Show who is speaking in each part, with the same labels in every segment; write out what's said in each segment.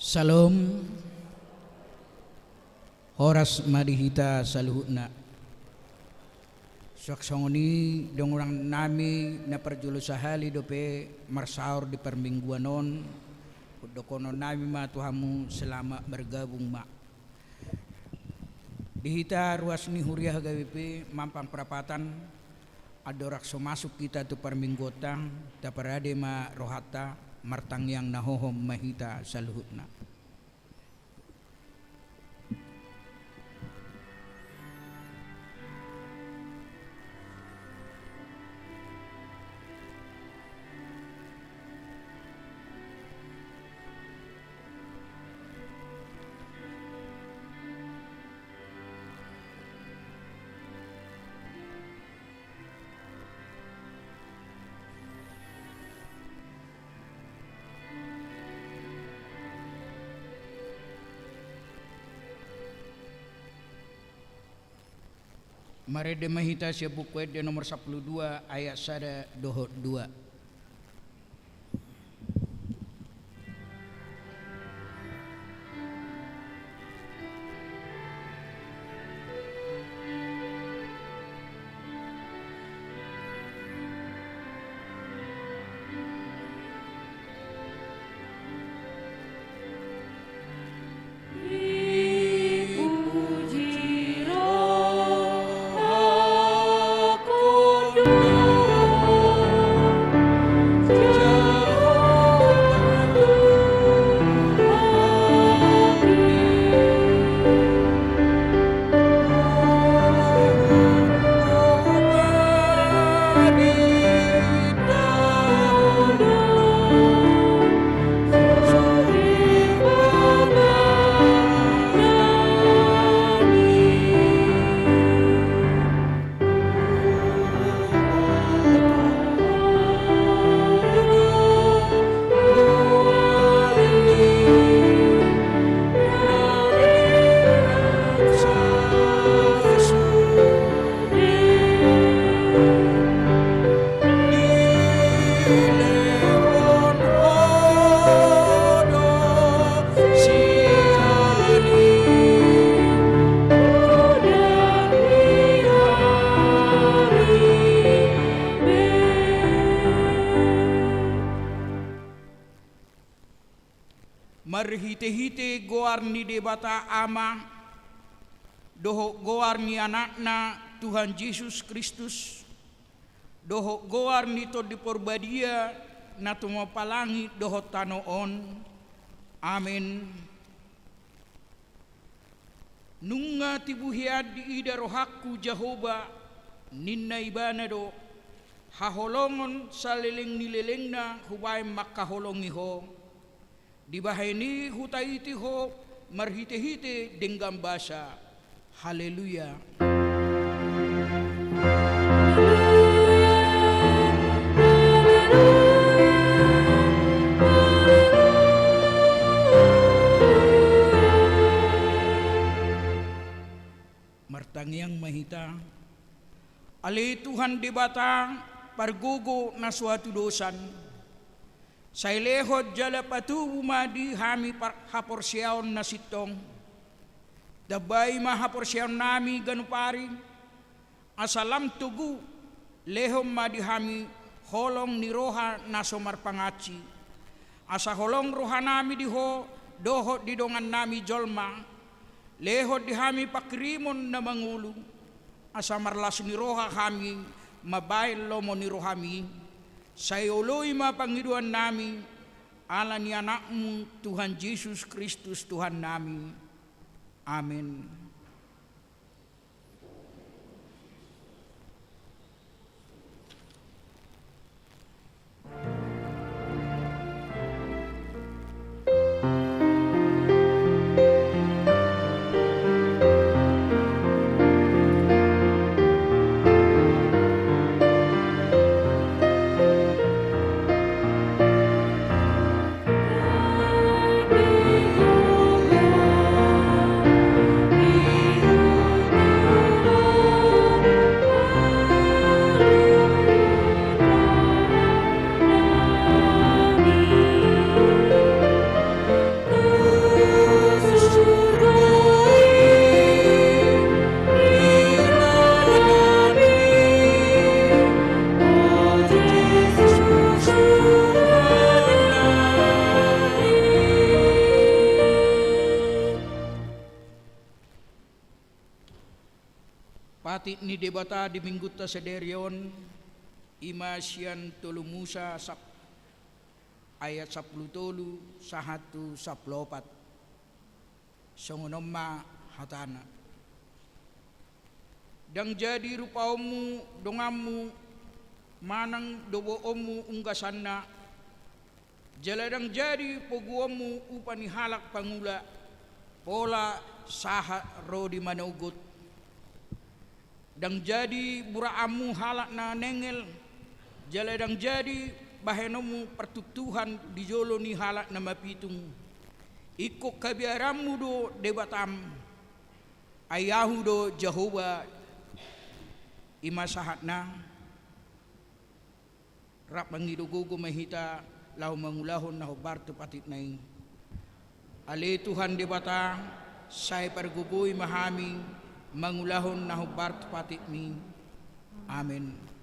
Speaker 1: Salam Horas marihita saluhutna Saksongoni dong orang nami na perjulu sahali dope marsaur di permingguanon dokono nami ma tuhamu selama bergabung ma dihita ruas ni huriah gawipi mampang perapatan adorak so masuk kita tu perminggotang taparade ma rohata martang yang nahohom mahita saluhutna. Marede mahita siya buku de nomor 12 ayat sada dohot 2. Marhite-hite goar ni debata ama doho goar ni anakna Tuhan Yesus Kristus doho goar ni to di porbadia na tumapalangi doho tanoon. Amin. Nunga tibuhiad di ida rohaku Jehovah ninna ibanado haholongon sa liling nililingna hubay makaholongiho di bahini hutaiti ho marhite-hite denggam basa. Haleluya. Martangyang mahita ali Tuhan dibata pargugo na suatu dosan sa ilehod jala patubu madi hami haporsyaon na sitong dabay mahaporsyaon nami ganupari asalam tugu lehom madi hami holong ni roha na somar pangaci asa holong roha nami diho dohot didongan nami jolma lehod di hami pakrimon na mangulu asa marlas ni roha kami mabail lomo ni rohami sayoloy mapangiduan nami ala ni anakmu Tuhan Yesus Kristus Tuhan nami. Amin. pati ni debata di minggu ta sederion imasian tolu Musa ayat 10 tolu sahatu 14 songonomma hatana dang jadi rupamu dongamu manang dobomu unggasanna jaladang jadi poguamu upani halak pangula pola saha rodi manugut dang jadi buraamu halak na nengel jaladang jadi bahenomu pertutuhan di jolo ni halak na mapitung ikut kabiaramu do debatam ayahu do Jehovah ima sahatna rap mangidugugo mahita lau mangulahon na hobar tupatit naing ali Tuhan debata say pergugoy mahami mangulahon na hobar tupatit mi amen.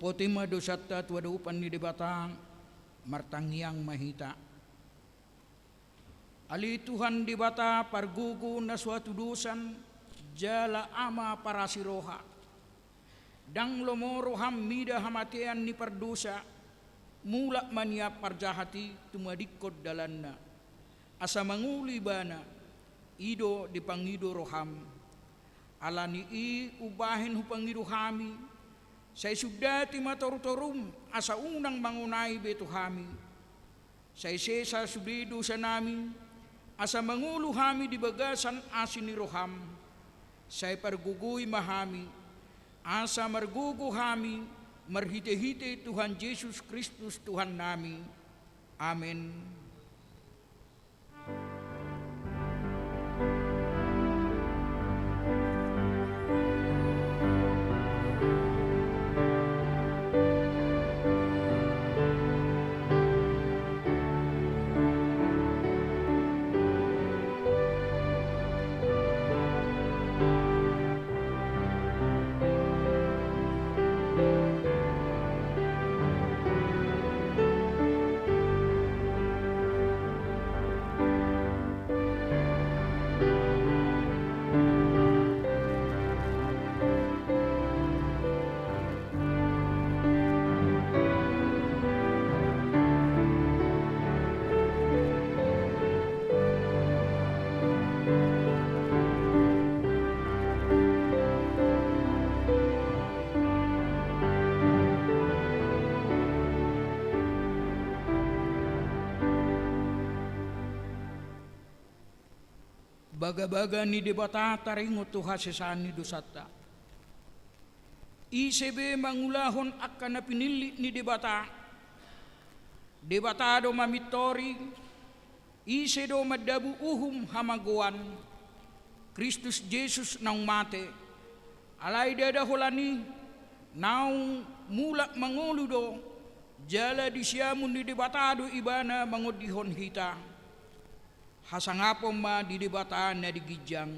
Speaker 1: Potima dosatta tuada upan ni debatang martangiang mahita ali Tuhan debata pargugu na suatu dosan jala ama para siroha dang lomoro hamida hamatian ni pardosa mula mania parjahati tumadikod dalanna asa manguli bana ido di pangido roham alani i ubahin hupangido hami say sudati matorutorum asa unang mangunay beto hami say sesa subido sa namin asa mangulo hami di bagasan asin ni roham say pargugoy mahami asa margugo hami marhite-hite Tuhan Yesus Kristus Tuhan nami amen. baga-baga ni debata taringo tu hasesani dosata. ICB mangulahon akan na pinili ni debata. Debatado mamitori, isedo madabu uhum hamaguan, Kristus Jesus nang mate, alay dadahulani, naung mulak manguludo, jala di siamun di debatado ibana mangudihon hita, hasangapom ma di debataan na digijang.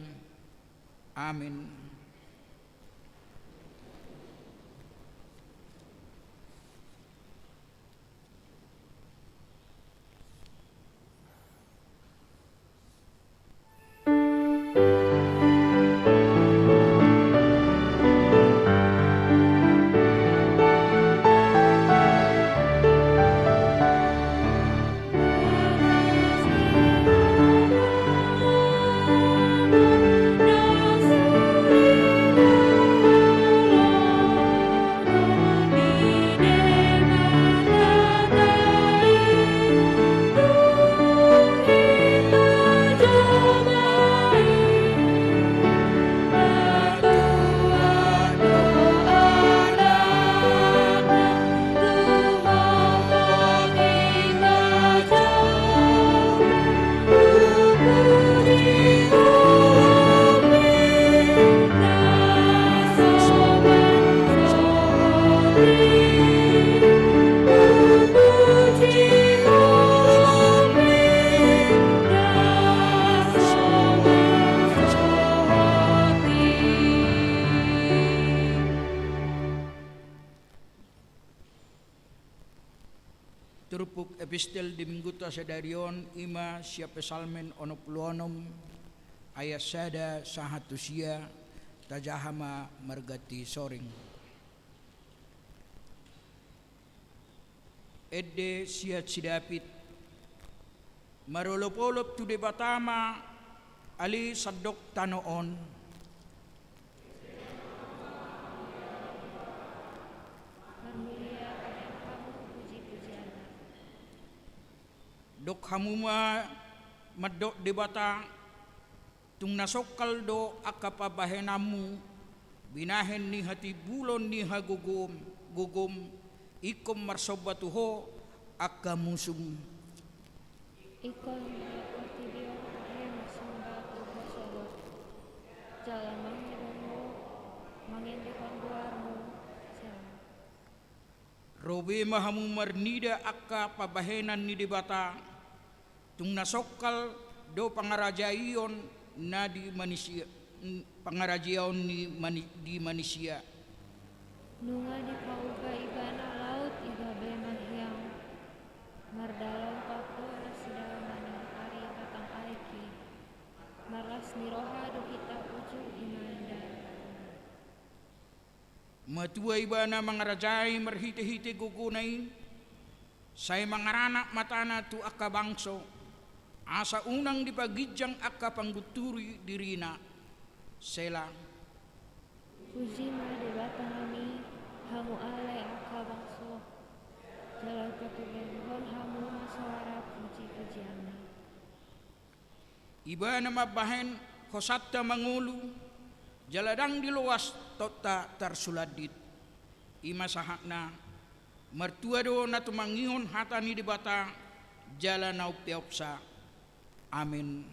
Speaker 1: Amin. Turupuk epistel dimingguta sedarion ima siap pesalmen onopluonom ayat sada sahatusia tajahama margati soring. Edde siat sidapit marolopolop tu debatama ali sadok tanoon. Dok hamuma madok debata tung nasokal do akapabahenamu binahen ni hati bulon ni hagugum gugum ikom marsobatuho akamusum
Speaker 2: ikom markotibio he masombatu hosobot jalan mangidonmu mangindikan duarmu selam.
Speaker 1: Robe mahamu marnida akapabahenan ni debata tung nasokal do pangarajayon na di manusia pangarajayon di manusia
Speaker 2: nunga di pauga ibana laut igabe mahyang mardalong pato rasidal manang ari batang aiki maras niroha do kita uju imanda
Speaker 1: matua ibana mangarajay marhite-hite gugunay say mangaranak matana tu akabangso asa unang dipagijang akapangguturi dirina sela
Speaker 2: puji ma debata kami hamu ale akabangso jalan katubenhon hamu masawara puji-pujiana
Speaker 1: ibana mabahen hosatta mangulu jaladang diluas tota tarsuladit ima sahakna mertua do na tumangihon hatani debata jala nau piopsa. Amin.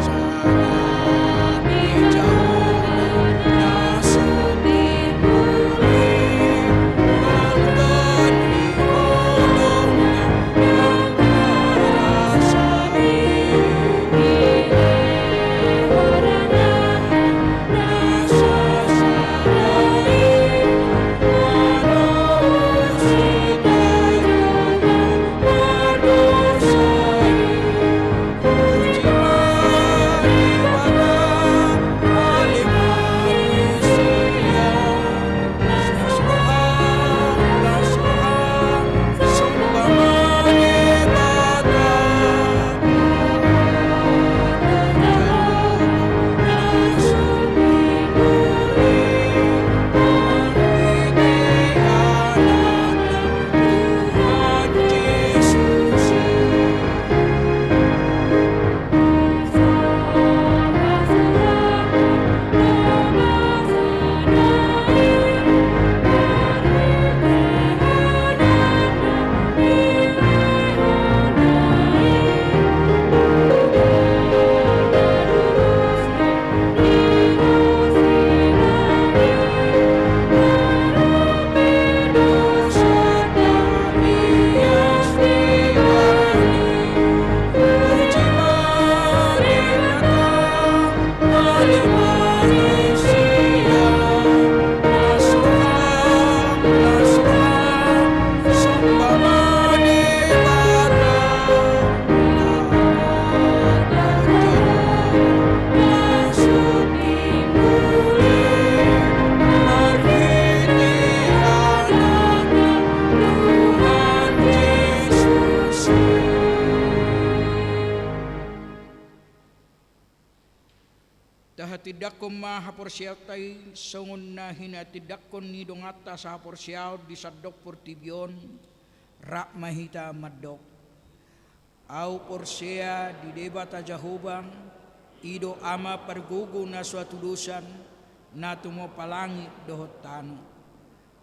Speaker 2: Sarami jauh nasudi
Speaker 1: tidakon mahaporsyaw songon na hinatidakon ni dongata sa haporsyaw di sadok portibyon rak mahita maddok. Au porsya di debata Jahobang ido ama pergugo na suatu dosan na tumopalangi dohot tano.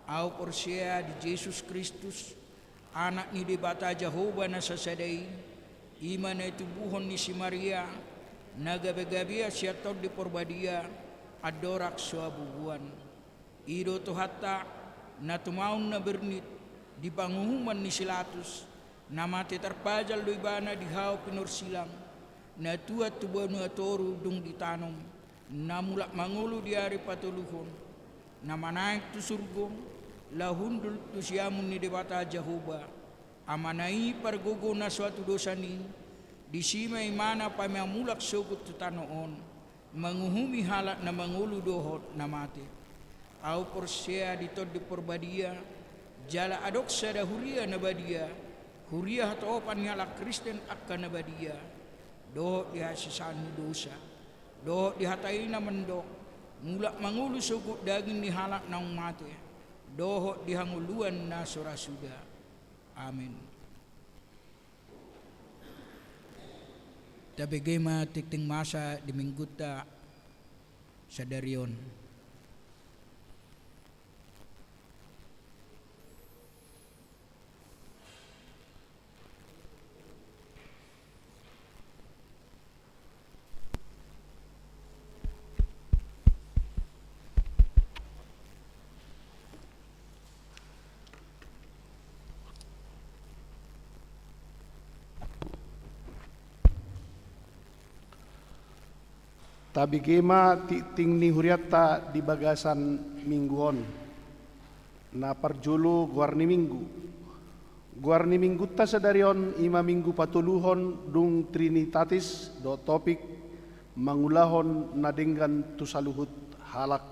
Speaker 1: Au porsya di Yesus Kristus anak ni debata Jehovah na sasadai iman na tubuhon ni si Maria nagabagabia siya tod di porbadia adorak suabubuan ido tuhata na tumaon na bernit di panguhuman ni Silatus na mati terpajal do ibana di hao pinursilang na tuat tubuan na toru dung ditanom na mulak mangulu di hari patuluhon na manaik tu surgong lahundul tu siamun ni debata Jehovah amanai pargogo na suatu dosa ni di simay mana pamamulak sugut tu tanoon manguhumi halak na mangulu dohot na mati. Au porsya ditod di porbadia jala adok sada huria na badia huria hatopan nyala Kristen akka na badia dohot di hasisani dosa dohot di hatai na mendok mulak mangulu sugut daging ni halak na mati dohot di hanguluan na surasuda. Amin. Tapi gema tikting masa di mingguta sa darion.
Speaker 3: Tabi gema ting ni huriata di bagasan mingguon na parjulu guarni minggu ta sadarion ima minggu patuluhon dung trinitatis do topik mangulahon na denggan tusaluhut halak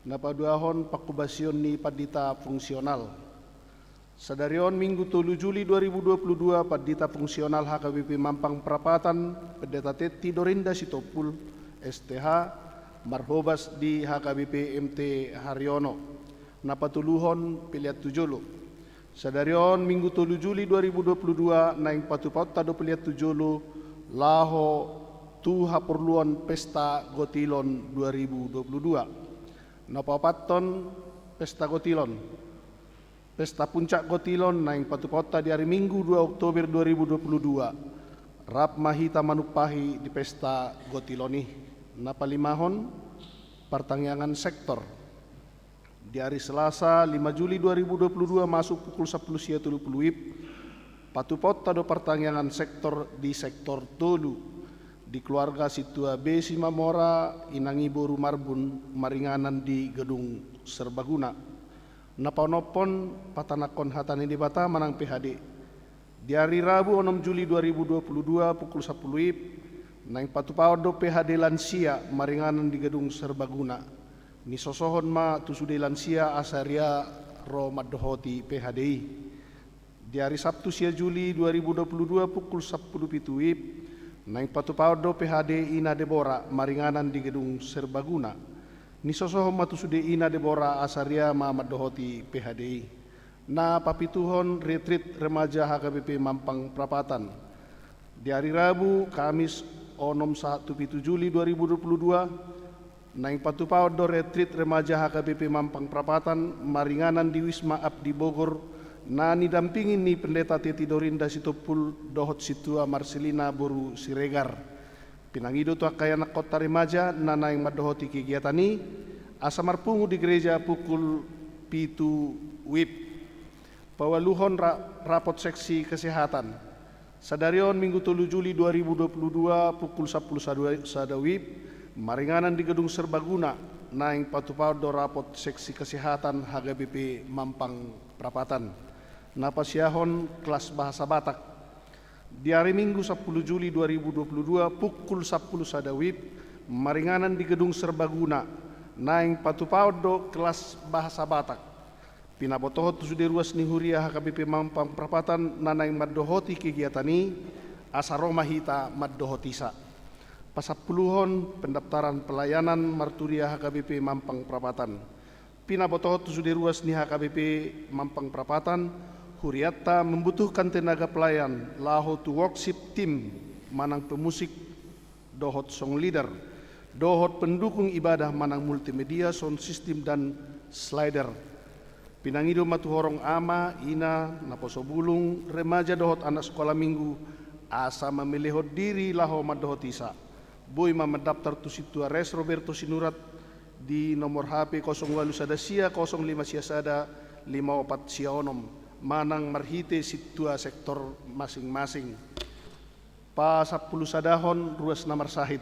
Speaker 3: na paduahon pakubasyon ni padita fungsional sadarion minggu 7 Juli 2022 padita fungsional HKBP Mampang Prapatan Pendeta Teti Dorinda Sitopul STH Marhobas di HKBP MT Haryono napatuluhon pilihat tujulu sadarion minggu 7 Juli 2022 naing patupaut tado pilihat tujulu laho tu hapurluan pesta gotilon 2022 napapaton pesta gotilon pesta puncak gotilon naing patupaut di hari Minggu 2 Oktober 2022 rap mahita manupahi di pesta gotiloni napalimahon pertangyangan sektor di hari Selasa 5 Juli 2022 masuk pukul 10.30 WIB patupot tado pertangyangan sektor di sektor Tolu di keluarga Situa B Simamora Inangi Boru Marbun Maringanan di Gedung Serbaguna napaunopon patanakon hatani di Bata Manang PHD di hari Rabu 6 Juli 2022 pukul 10 WIB naing patupaudo PHD lansia maringanan di Gedung Serbaguna ni sosohon ma tusude lansia asaria ro maddohoti PHDI di hari Sabtu sia Juli 2022 pukul 10 WIB naing patupaudo PHD Ina Debora maringanan di Gedung Serbaguna ni sosohon ma tusude Ina Debora asaria ma maddohoti PHDI na papituhon retreat remaja HKBP Mampang Prapatan di hari Rabu Kamis 1 Juli 2022 naing patupau do retreat remaja HKBP Mampang Prapatan maringanan di Wisma Abdi Bogor na nidampingin ni Pendeta Teti Dorinda Sitopul dohot Situa Marcelina Boru Siregar pinangido tu akayanak kota remaja na naing madohoti kegiatan ni asa marpungu di gereja pukul 7 WIB pawaluhon rapot seksi kesehatan sadarion Minggu 7 Juli 2022 pukul 10 WIB maringanan di Gedung Serbaguna naing patupau do rapot seksi kesehatan HKBP Mampang Prapatan napasiahon kelas bahasa Batak di hari Minggu 10 Juli 2022 pukul 10 WIB maringanan di Gedung Serbaguna naing patupau do kelas bahasa Batak pinabotohot sude ruas ni huria HKBP Mampang Prapatan nanaing maddohoti kegiatan ni asaroma hita maddohotisa Pasapuluhon pendaftaran pelayanan marturia HKBP Mampang Perapatan. Pina botohot sudah ruas ni HKBP Mampang Perapatan, huriatta membutuhkan tenaga pelayan, laho to worship team, manang pemusik, dohot song leader, dohot pendukung ibadah manang multimedia, sound system dan slider. Pinangido matuhorong ama, ina, naposobulung, remaja dohot anak sekolah minggu, asa memilihot diri laho madohot isa. Boy mendaftar tu situa res Roberto Sinurat di nomor HP 08 Sadasia 05 Siasada 54 Siaonom manang marhite situa sektor masing-masing. Pa 10 sadahon ruas namar sahid.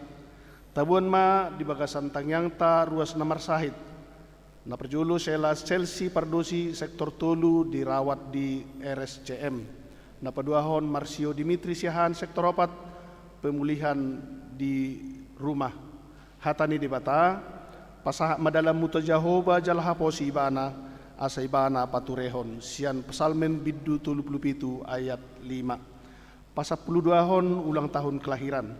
Speaker 3: Tabuan ma di bagasan tangyangta ruas namar sahid. Na perjulu sela Chelsea Pardosi sektor tolu dirawat di RSCM. Na paduahon Marsio Dimitri Siahan sektor 4 pemulihan di rumah. Hatani di bata pasah madalam muta Jahoba jalaha posi ibana asa ibana paturehon sian pesalmen biddu 37 ayat 5. Pasapuluduahon ulang tahun kelahiran.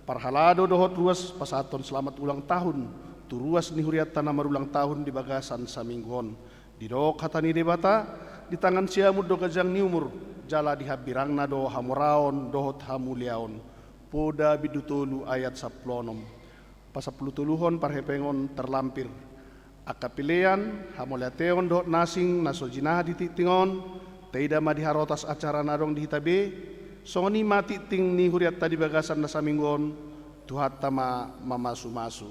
Speaker 3: Parhalado dohot ruas pasaton selamat ulang tahun. Tu ruas ni huriat tanah marulang tahun di bagasan samingguhon. Di dok hatani di bata di tangan siamud do gajang ni umur jala dihabirang na do hamuraon dohot hamuliaon. Poda bidutulu ayat 10. Pasapulutuluhon parhepengon terlampir. Akapilean hamoleateon dohot nasing nasojinah dititingon. Teida madiharotas acara nadong dihitabe. Songoni mati ting ni huriat tadi bagasan nasaminggon. Tuhat tama mamasu-masu.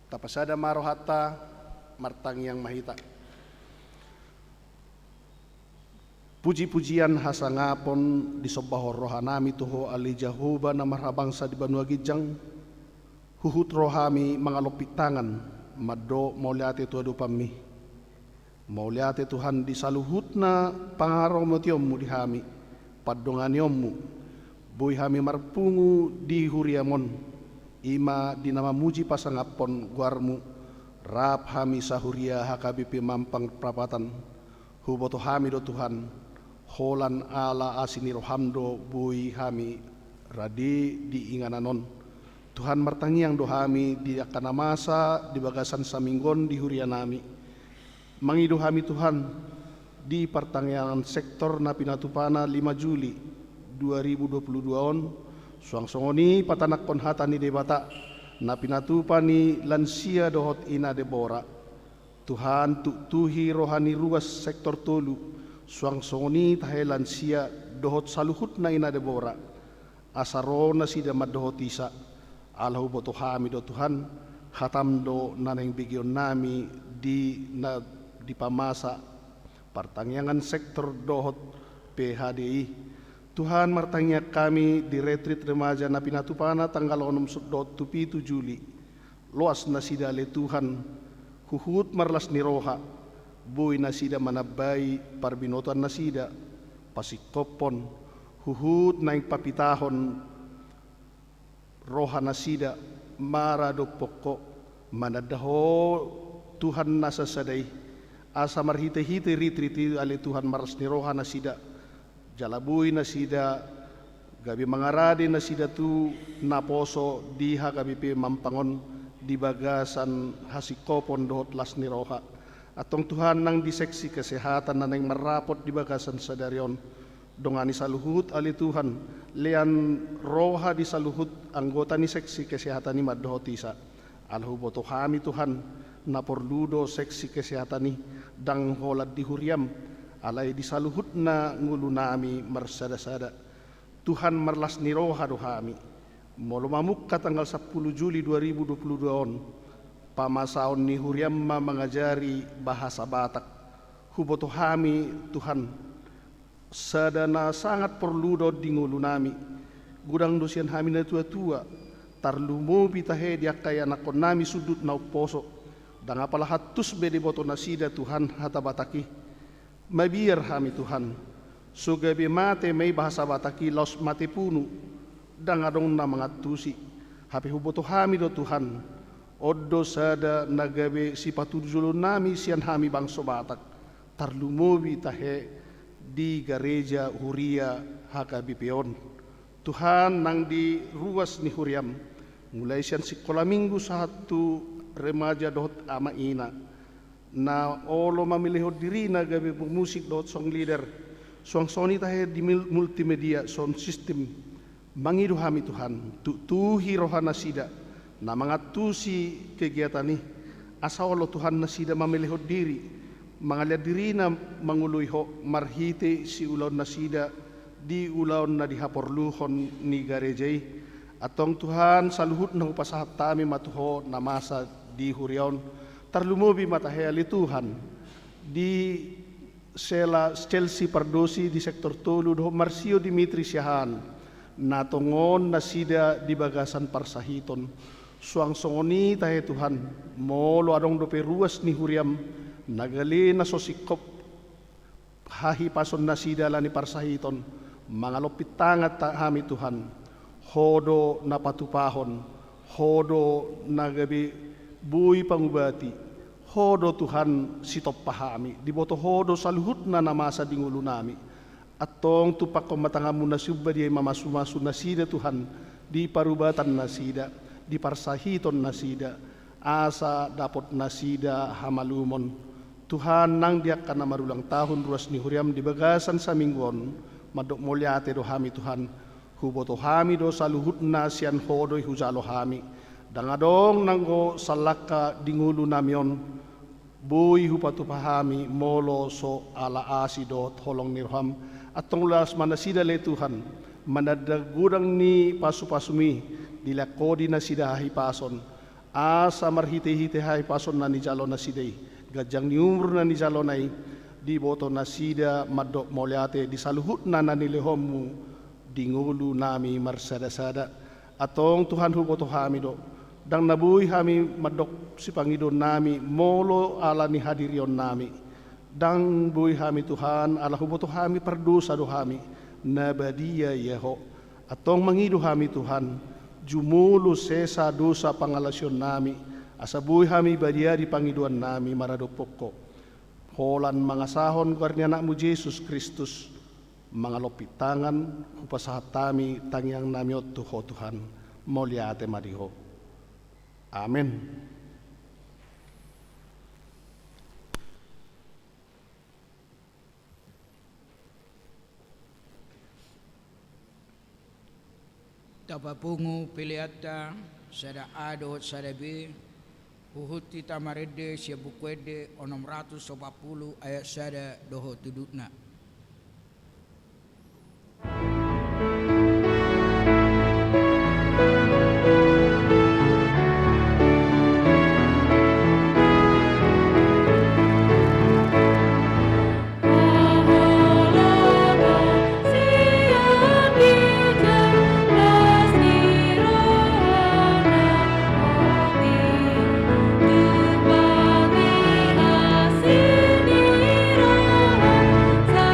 Speaker 3: Tapasada marohata martang yang mahita. Puji-pujian hasangapon di sobahor rohanami tuho ali Jahoba na marhabangsa di Banua Gijang. Huhut rohami mangalopit tangan maddo mauliate tuado pami. Mauliate Tuhan di saluhut na pangaraw motiommu di hami. Padonganiommu. Boy hami marpungu di huriamon. Ima di nama muji pasangapon guarmu. Rap hami sahuria HKBP Mampang Perapatan. Huboto hami do Tuhan. Holan ala asini rohamdo bui hami radi di ingananon. Tuhan martangiang do hami di akana masa di bagasan saminggon di hurianami. Mangido hami Tuhan di pertanggian sektor na pinatupana 5 Juli 2022 on. Suang songoni patanak ponhatani debata na pinatupani lansia dohot ina debora. Tuhan tuhi rohani ruas sektor tolu. Suang songoni tahelan sia dohot saluhut na ina debora asaro na sida madohot isa alahu boto hami do Tuhan hatam do naneng bigyon nami di pamasa pertangyangan sektor dohot PHDI. Tuhan martangnya kami di retreat remaja na pinatupana tanggal 6 7 Juli loas na sida le Tuhan huhut marlas ni roha boy nasida manabay parbinotan nasida pasikopon huhud naing papitahon roha nasida marado pokok manadaho Tuhan nasa sadai asa marhite-hite ritriti ali Tuhan maras ni roha nasida jalabuy nasida gabi mangarade nasida tu naposo di HKBP Mampangon di bagasan hasikopon dohot las ni roha. Atong Tuhan nang di seksi kesehatan na nang marapot di bagasan sa darion. Dongani saluhut ali Tuhan. Lian roha di saluhut anggota ni seksi kesehatan ni maddohotisa. Alhuboto kami Tuhan na porludo seksi kesehatan ni dang holad di huriam. Alay di saluhut na ngulu nami marsada-sada. Tuhan marlas ni roha dohami. Molumamuk ka tanggal 10 Juli 2022 on. Pamasaon ni huriamma mengajari bahasa Batak. Huboto hami Tuhan sadana sangat perlu do dingulu nami. Gudang dosian hami na tua-tua. Tarlumo bitahe dia kaya nakon nami sudut na uposo. Dan apalah hatus bede boto nasida Tuhan hata Bataki. Mabiar hami Tuhan. Sugabi mate may bahasa Bataki laos mate punu. Dan adong na mga tusi. Hapi huboto hami do Tuhan. Odo sada nagabe si patudjulo nami sian hami bangso Batak tarlumobi tahe di gereja Huria HKBP on. Tuhan nang di ruas ni huriam Mulai sian sekolah minggu satu remaja dot ama ina. Na olo mamilih diri na gabi musik dot song leader. Song soni tahe di multimedia sound system. Mangidu hami Tuhan. Tuhi rohana sida. Na mangatusi kegiatan ini. Asa olo Tuhan na sida mamilih diri. Mangalia diri na mangului ho marhite si ulaun na sida di ulaun na dihaporluhon ni garejai atong Tuhan saluhut na upasahat tami matuho na masa di huriaon tarlumubi mataheli Tuhan di sela Chelsea Pardosi di sektor tolu do Marsio Dimitri Siahan na tongon na sida di bagasan parsahiton suang songoni tahe Tuhan molo adong dope ruas ni huriam nagali na sosikop hahi pason na sida lani parsahiton mangalopit tangat hami Tuhan hodo na patupahon hodo na gabi buhi pangubati hodo Tuhan sitop pahami diboto hodo saluhut na namasa dingulo nami atong tupak komatangamu na subba di mamasumasu na sida Tuhan di parubatan na sida di parsahiton na sida asa dapot na sida hamalumon Tuhan nang diak kana marulang tahun ruas ni huriam di bagasan sa mingguon madok molyate do hami Tuhan huboto hami do saluhut na sian hodoy hujalo hami dangadong nanggo salaka dingulo namion buy hupatu pahami molo so ala asido tolong nirham atong las manasida le Tuhan manadagurang ni pasu-pasumi dilakodi na sida pason asa marhite-hite pason na ni jalo na sidai gajang niumur na ni jalonay di boto na sida madok molyate di saluhut na nanilehomu dingulu nami marsada-sada atong Tuhan huboto hami do dang nabuhi hami madok si Panginoon nami molo ala ni hadirion nami dang buhi hami Tuhan ala huboto hami pardosa do hami nabadia yeho atong mangidu hami Tuhan jumulu sesa dosa pangalasyon nami asabuhi hami badia di Pangiduan nami maradopoko holan mga sahon karni anakmu Jesus Kristus mga lopit tangan upasahat tami tangyang namiot tuho Tuhan molyate mariho amen.
Speaker 1: Tapapungu piliata sada ado sada b Uhuti tamarede sia bukwede 640 ayat sada doho tudutna.
Speaker 2: Sa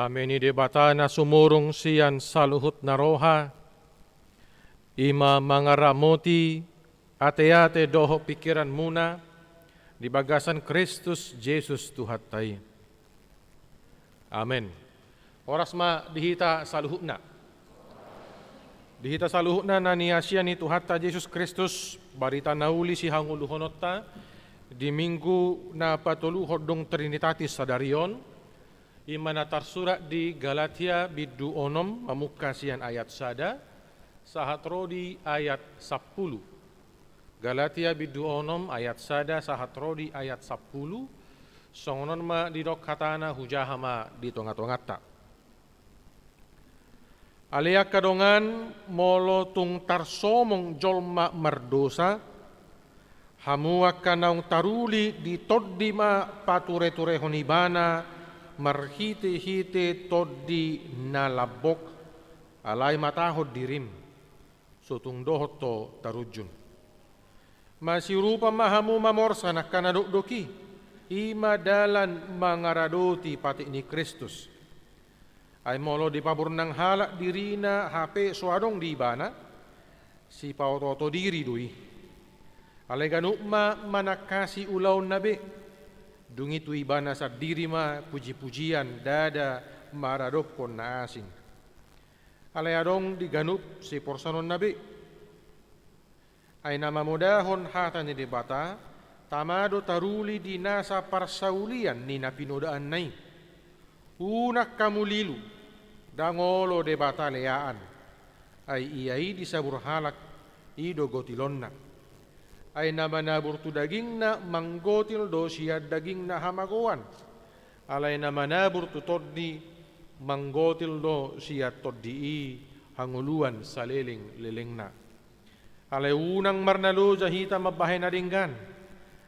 Speaker 4: Kami ni debata na sumurong siyan sa luhut na roha, ima mangaramoti, ate-ate doho pikiran muna, di bagasan Kristus Jesus Tuhatay. Amen. Oras ma dihita sa luhut na. Dihita sa luhut na niya siya ni Tuhatta Jesus Kristus, barita nauli si hanguluhonotta, di minggu na patuluhod dong Trinitatis sa darion, imana tarsurat di Galatia bidu onom mamuka sian ayat sada, sahatrodi ayat 10. Galatia bidu onom ayat sada, sahatrodi ayat 10, songonon ma didok katana hujahama di tonga-tongata. Alia kadongan molo tung tarsomong jolma mardosa, hamua kanaung taruli di toddima pature-ture honibana, marhite-hite toddi nalabok, alay matahod dirim, sutung dohot to tarujun. Masirupa mahamu mamorsa na kanadokdoki, ima dalan mangaradoti pati ni Kristus. Ay molo di pabor ng halak dirina hape suadong di bana, si pautoto diri dui. Alay ganukma manakasi ulaw nabe, dungi tu ibana sa diri ma puji-pujian dada maradokon na asing. Alayadong diganup si porsanon nabi. Ay namamudahon hata ni debata, tamado taruli di nasa parsaulian ni napinodaan nai. Unak kamulilu, dangolo debata leaan. Ay iyai disabur halak idogotilon na. Ay namanabur tu daging na manggotil do siya daging na hamaguan. Alay namanabur tu toddi manggotil do siya toddi hanguluan sa liling na. Alay unang marnalo hita mabahay na ringgan.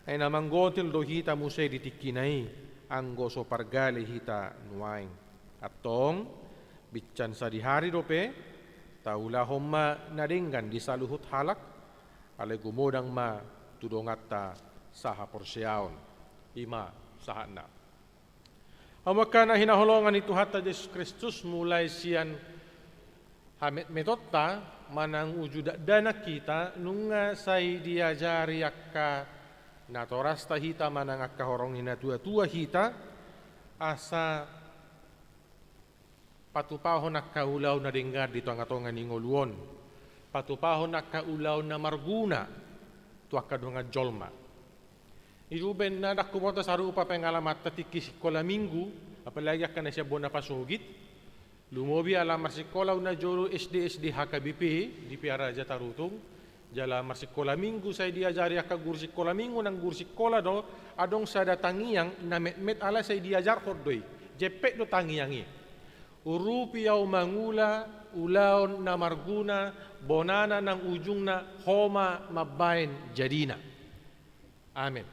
Speaker 4: Ay namanggotil do hita musay ditikinay ang goso pargali hita nuwaing. At tong bityan sa dihari dope taulahom ma naringgan di saluhut halak, alay gumodang ma tudongatta saha porsiyaon, ima saha na. Amaka na hinaholongan ni Tuhatta Jesus Kristus mulay siyan hamit metotta manang ujuda dana kita nunga say diajari akka natoras tahita manang akka horongin na tua-tua hita asa patupahon akka ulaw na dengar dito ang atongan ni ngoluon. Patupahon na kaulaw na marguna tuwa kadunga jolma. Iruben na nakumota sa rupa pengalamat tatikis kola minggu, apalagi akan na siya bona pasugit. Lumobi alamar si kolaw na jolo SD HKBP di Piara Jatarutong. Jala marsikola minggu saya diajari aka gursi kola minggu nang gursi kola do adong sada tangiyang na met ala saya diajar hordoi. Jepek do tangiyangi. Urupi yaw mangula ulaon na marguna, bonana ng ujung na homa mabain jadina. Amen.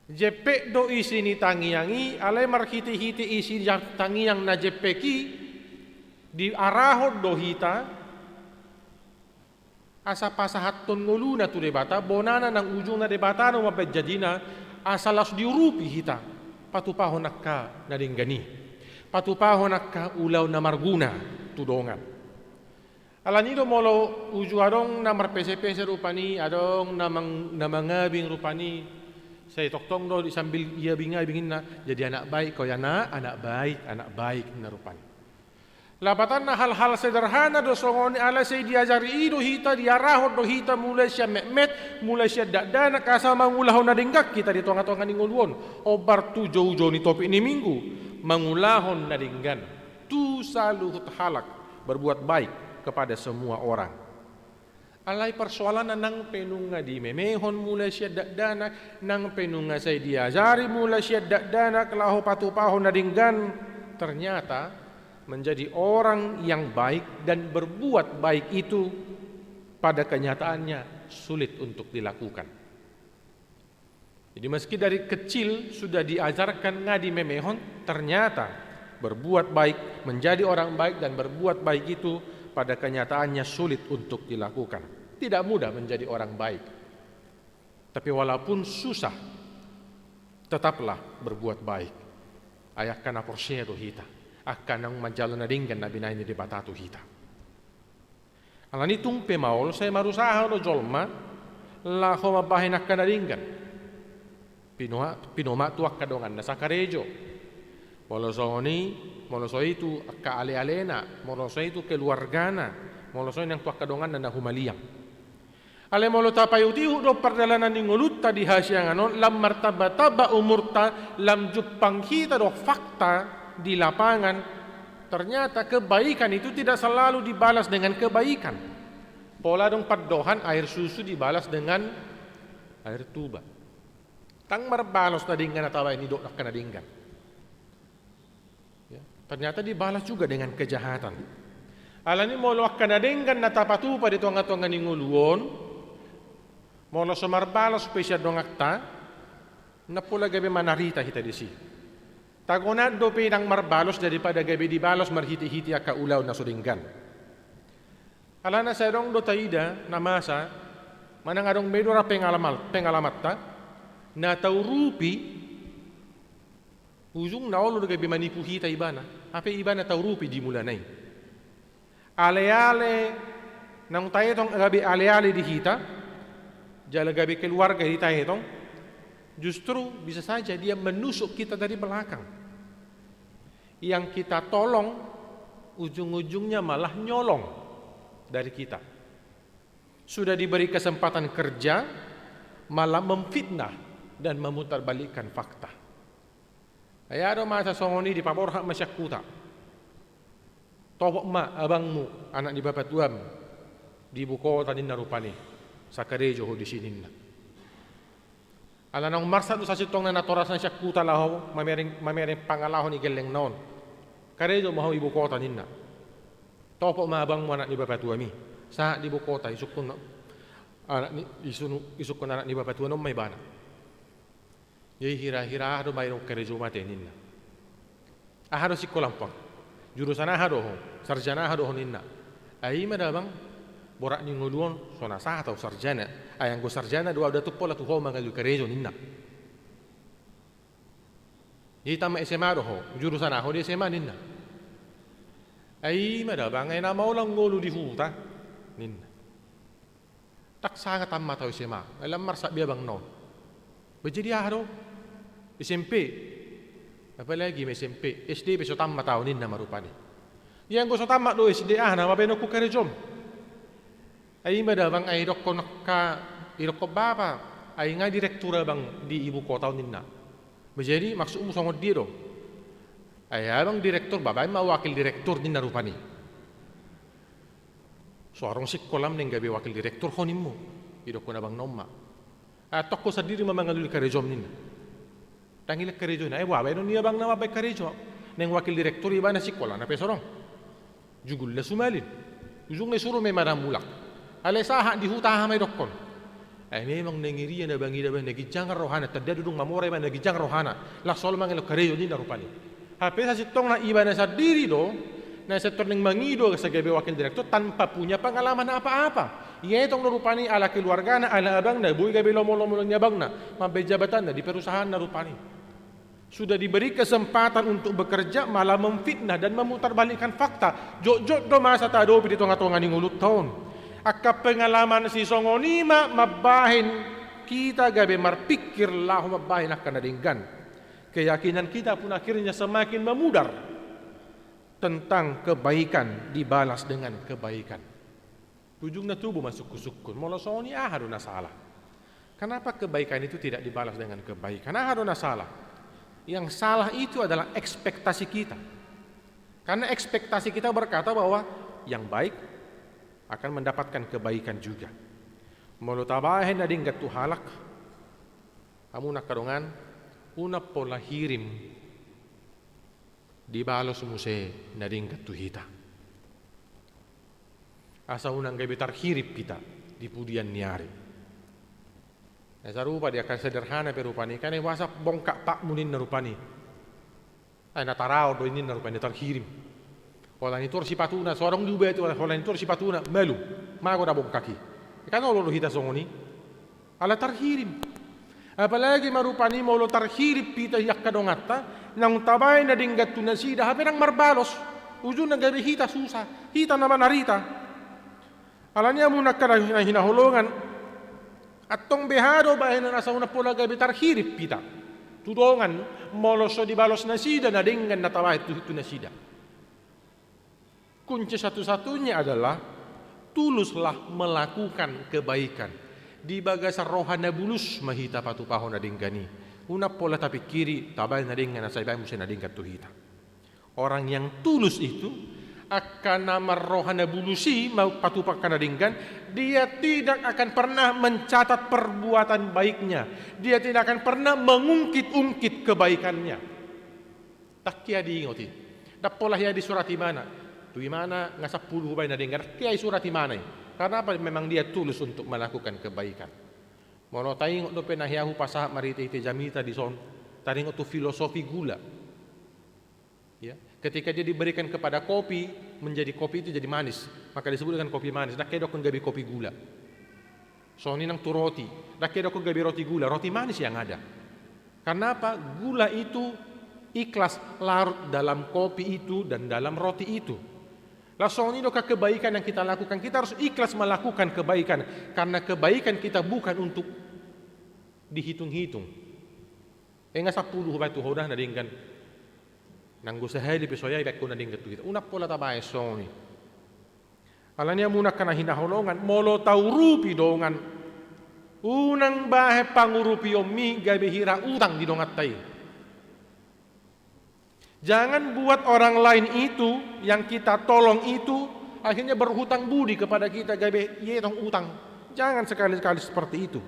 Speaker 4: Jepe do isi ni tangiyangi, alay marhiti-hiti isi tangiyang na jepeki, di arahod do hita, asa pasahaton ngulu na tu debata, bonana ng ujung na debata no mabain jadina, asa las diurupi hita, patupahon nakka na dinggani, patupahon nakka ulaw na marguna, tudongan. Alanido molo ujuadong na marpese-pese rupani, adong namangabing rupani, sa itoktong do sambil ia bingabingin na jadi anak baik kau anak baik na rupani. Lapatan na hal-hal sederhana do songoni ala say diajari do hita diarahod do hita mulai siya met mulai siya dadana kasama mangulahon na dinggak kita di tonga-tonga ni nguluon obar tu jauh-jauh ni topi ni minggu mangulahon na dinggan tu saluhut halak berbuat baik kepada semua orang. Alay persoalan nang penunga di memehon mulai siya dadana nang penunga say diajari mulai siya dadana kelaho patupahon na dinggan ternyata menjadi orang yang baik dan berbuat baik itu pada kenyataannya sulit untuk dilakukan. Jadi meski dari kecil sudah diajarkan ngadi memehon, ternyata berbuat baik, menjadi orang baik dan berbuat baik itu pada kenyataannya sulit untuk dilakukan. Tidak mudah menjadi orang baik. Tapi walaupun susah, tetaplah berbuat baik. Ayah kana porsia do hita. akan ang majalan na dinggan na binayin ni batatu hita. Alani tumpe maol saya marusaha no jolma la ho mabahin akan na dinggan. Pinoma tuak kadongan na sa karejo. Molosoni, moloso itu ka ale-alena, moloso itu keluargana, moloso yang tuak kadongan na humaliang. Ale molo tapayuti do perdalanan ni ngulutta di hasyanganon lam martabataba umurta lam jupang kita do fakta di lapangan, ternyata kebaikan itu tidak selalu dibalas dengan kebaikan. Pola dong padohan air susu dibalas dengan air tuba. Tang marbalos na dinggan at away ni do na dinggan. Ya, ternyata dibalas juga dengan kejahatan. Alani molo akan dinggan na tapatupa dito nga ninguluon, molo sumarbalos spesya dong akta, na pula gabi manarita hita di si. Tagonad do pinang marbalos daripada gabi dibalos marhiti-hiti aka ulaw na sudinggan. Alana sa dong do taida na masa manang adong medora pengalamat ta na taurupi ujung na olo do gabi manipu hita ibana. Ape ibana taurupi di mulanay. Ale-ale nang tayo tong gabi ale-ale di hita jala gabi keluarga hita itong justru bisa saja dia menusuk kita dari belakang. Yang kita tolong, ujung-ujungnya malah nyolong dari kita. Sudah diberi kesempatan kerja, malah memfitnah dan memutarbalikkan fakta. Ayado masa songoni di paborha masyakuta. Tobok ma abangmu, anak di bapak tuam, di ibu kota ninna rupani, sa karejo ho di sininna. Ala nang marsa do sa sitong na natoras na siya kuta laho mamering pangalaho ni geleng noon. Karejo maho ibu kota ninna. Topo maabang mo anak ni bapatua mi. Sa di ibu kota isukon na anak ni isukon anak ni bapatua no may bana. Yei hira-hira do mayroong karejo mate ninna. Ahado sikolampang. Jurusan ahado ho, sarjana ahado ho ninna. Ay madabang borak ni nguluon sona sah atau sarjana ayang go sarjana dua udah tu pola tu ho mangalu karejo ninna ita ma SMA do ho jurusan ho di SMA ninna ay madabang ay na maulang ngulu di huta ninna tak sangat tamma tau SMA alam marsa biabang no bejedi ahdo SMP apalagi SMP SD beso tamma tau ninna marupani yang go so tamma do SD na mabeno ku karejom ay madabang ay rokko nakka irokko bapa ay nga direktura bang di ibu kota ninna. Jadi maksud mo sangod diro. Ay abang direktur baba ay mawakil direktur ninna rupani. So arong sikkolam ning gabi wakil direktur honim mo. Irokko na bang nomma. Atok ko sa diri mamangalul karejom ninna. Tangilak karejo na ay wabay no niya bang namabay karejo. Neng wakil direktur iba na sikkola na pesorong. Jugul na sumalin. Ujung na suro may maramulak. Alay saha di hutaha may dokkon. Ay memang nangiriya na bangida ba nagijang rohana tadda dudung mamore ba nagijang rohana la sol mangelo kareyo din na rupani. Hape sa sitong na iba na sa diri do na sektor ng mangido sa gabi wakil direktur tanpa punya pengalaman apa-apa. Iya itong rupani ala keluarga na ala abang na buhay gabi lomo-lomo lang nyabang na mabay jabatan na di perusahaan na rupani. Sudah diberi kesempatan untuk bekerja malah memfitnah dan memutarbalikkan fakta. Jok-jok do masa tado dito nga tunga ning ulut taon. Akka pengalaman si songonima mabahin kita gabe marpikir lah mabahin akan nadinggan. Keyakinan kita pun akhirnya semakin memudar tentang kebaikan dibalas dengan kebaikan. Ujungnya tubuh masuk kusukun. Molosoni ahaduna salah. Kenapa kebaikan itu tidak dibalas dengan kebaikan? Ahaduna salah. Yang salah itu adalah ekspektasi kita. Karena ekspektasi kita berkata bahwa yang baik akan mendapatkan kebaikan juga. Molo tabahin na dinggat tu halak. Amu nakadongan una pola hirim di balos muse na dinggat tu hita. Asa unang gabi tarhirip kita di pudian niari. Asa rupa dia akan sederhana perupani kane wasa bongkak pak munin na rupani. Ay natarao do inin na rupani tarhirim. Orang itu si patuna, seorang juga itu orang itu si patuna malu, mago na bong kaki. Kan lo hita songoni, ala tarhirim. Apalagi marupani molo tarhirip pita yak kadongata nang tabay na dinggat tunasida haperang marbalos ujun na gabi hita susah hita naman narita alanya muna ka na hinahulungan at tong behado bahay na nasa una pula gabi tarhirip pita tudongan molo so di balos nasida na dinggan na tabay tunasida. Kunci satu-satunya adalah tuluslah melakukan kebaikan. Di bagasa rohana bulus mahita patupaho na dinggani. Una pola tapi kiri tabay na dinggan na sa ibang musin na dinggan tuhita. Orang yang tulus itu akan nama rohana bulusi mau patupak na dinggan, dia tidak akan pernah mencatat perbuatan baiknya. Dia tidak akan pernah mengungkit-ungkit kebaikannya. Tak kia diingoti. Dapolah ya di surat mana? Tu mana ngasap puluh hubay na dinggan. Kia surat mana? Karena apa? Memang dia tulus untuk melakukan kebaikan. Mono taing do penahiahu pasah mariti ite jamita di son. Taring itu filosofi gula. Ya, ketika dia diberikan kepada kopi, menjadi kopi itu jadi manis, maka disebut dengan kopi manis. Dak kedok gabi kopi gula. Soni nang tu roti, dak kedok gabi roti gula, roti manis yang ada. Karena apa? Gula itu ikhlas larut dalam kopi itu dan dalam roti itu. Langsung ini kebaikan yang kita lakukan, kita harus ikhlas melakukan kebaikan karena kebaikan kita bukan untuk dihitung-hitung. Enggak 10 batu hodah na dinggan. Nanggo sahali pesoya ibek ko na dinggan tu kita. Una pola tabay soni. Alanya muna kana hinahulongan molo taurupi dongan. Unang bahe pangurupi omi gabe hira utang di dongat tay. Jangan buat orang lain itu yang kita tolong itu akhirnya berhutang budi kepada kita gabe yetong utang. Jangan sekali-kali seperti itu.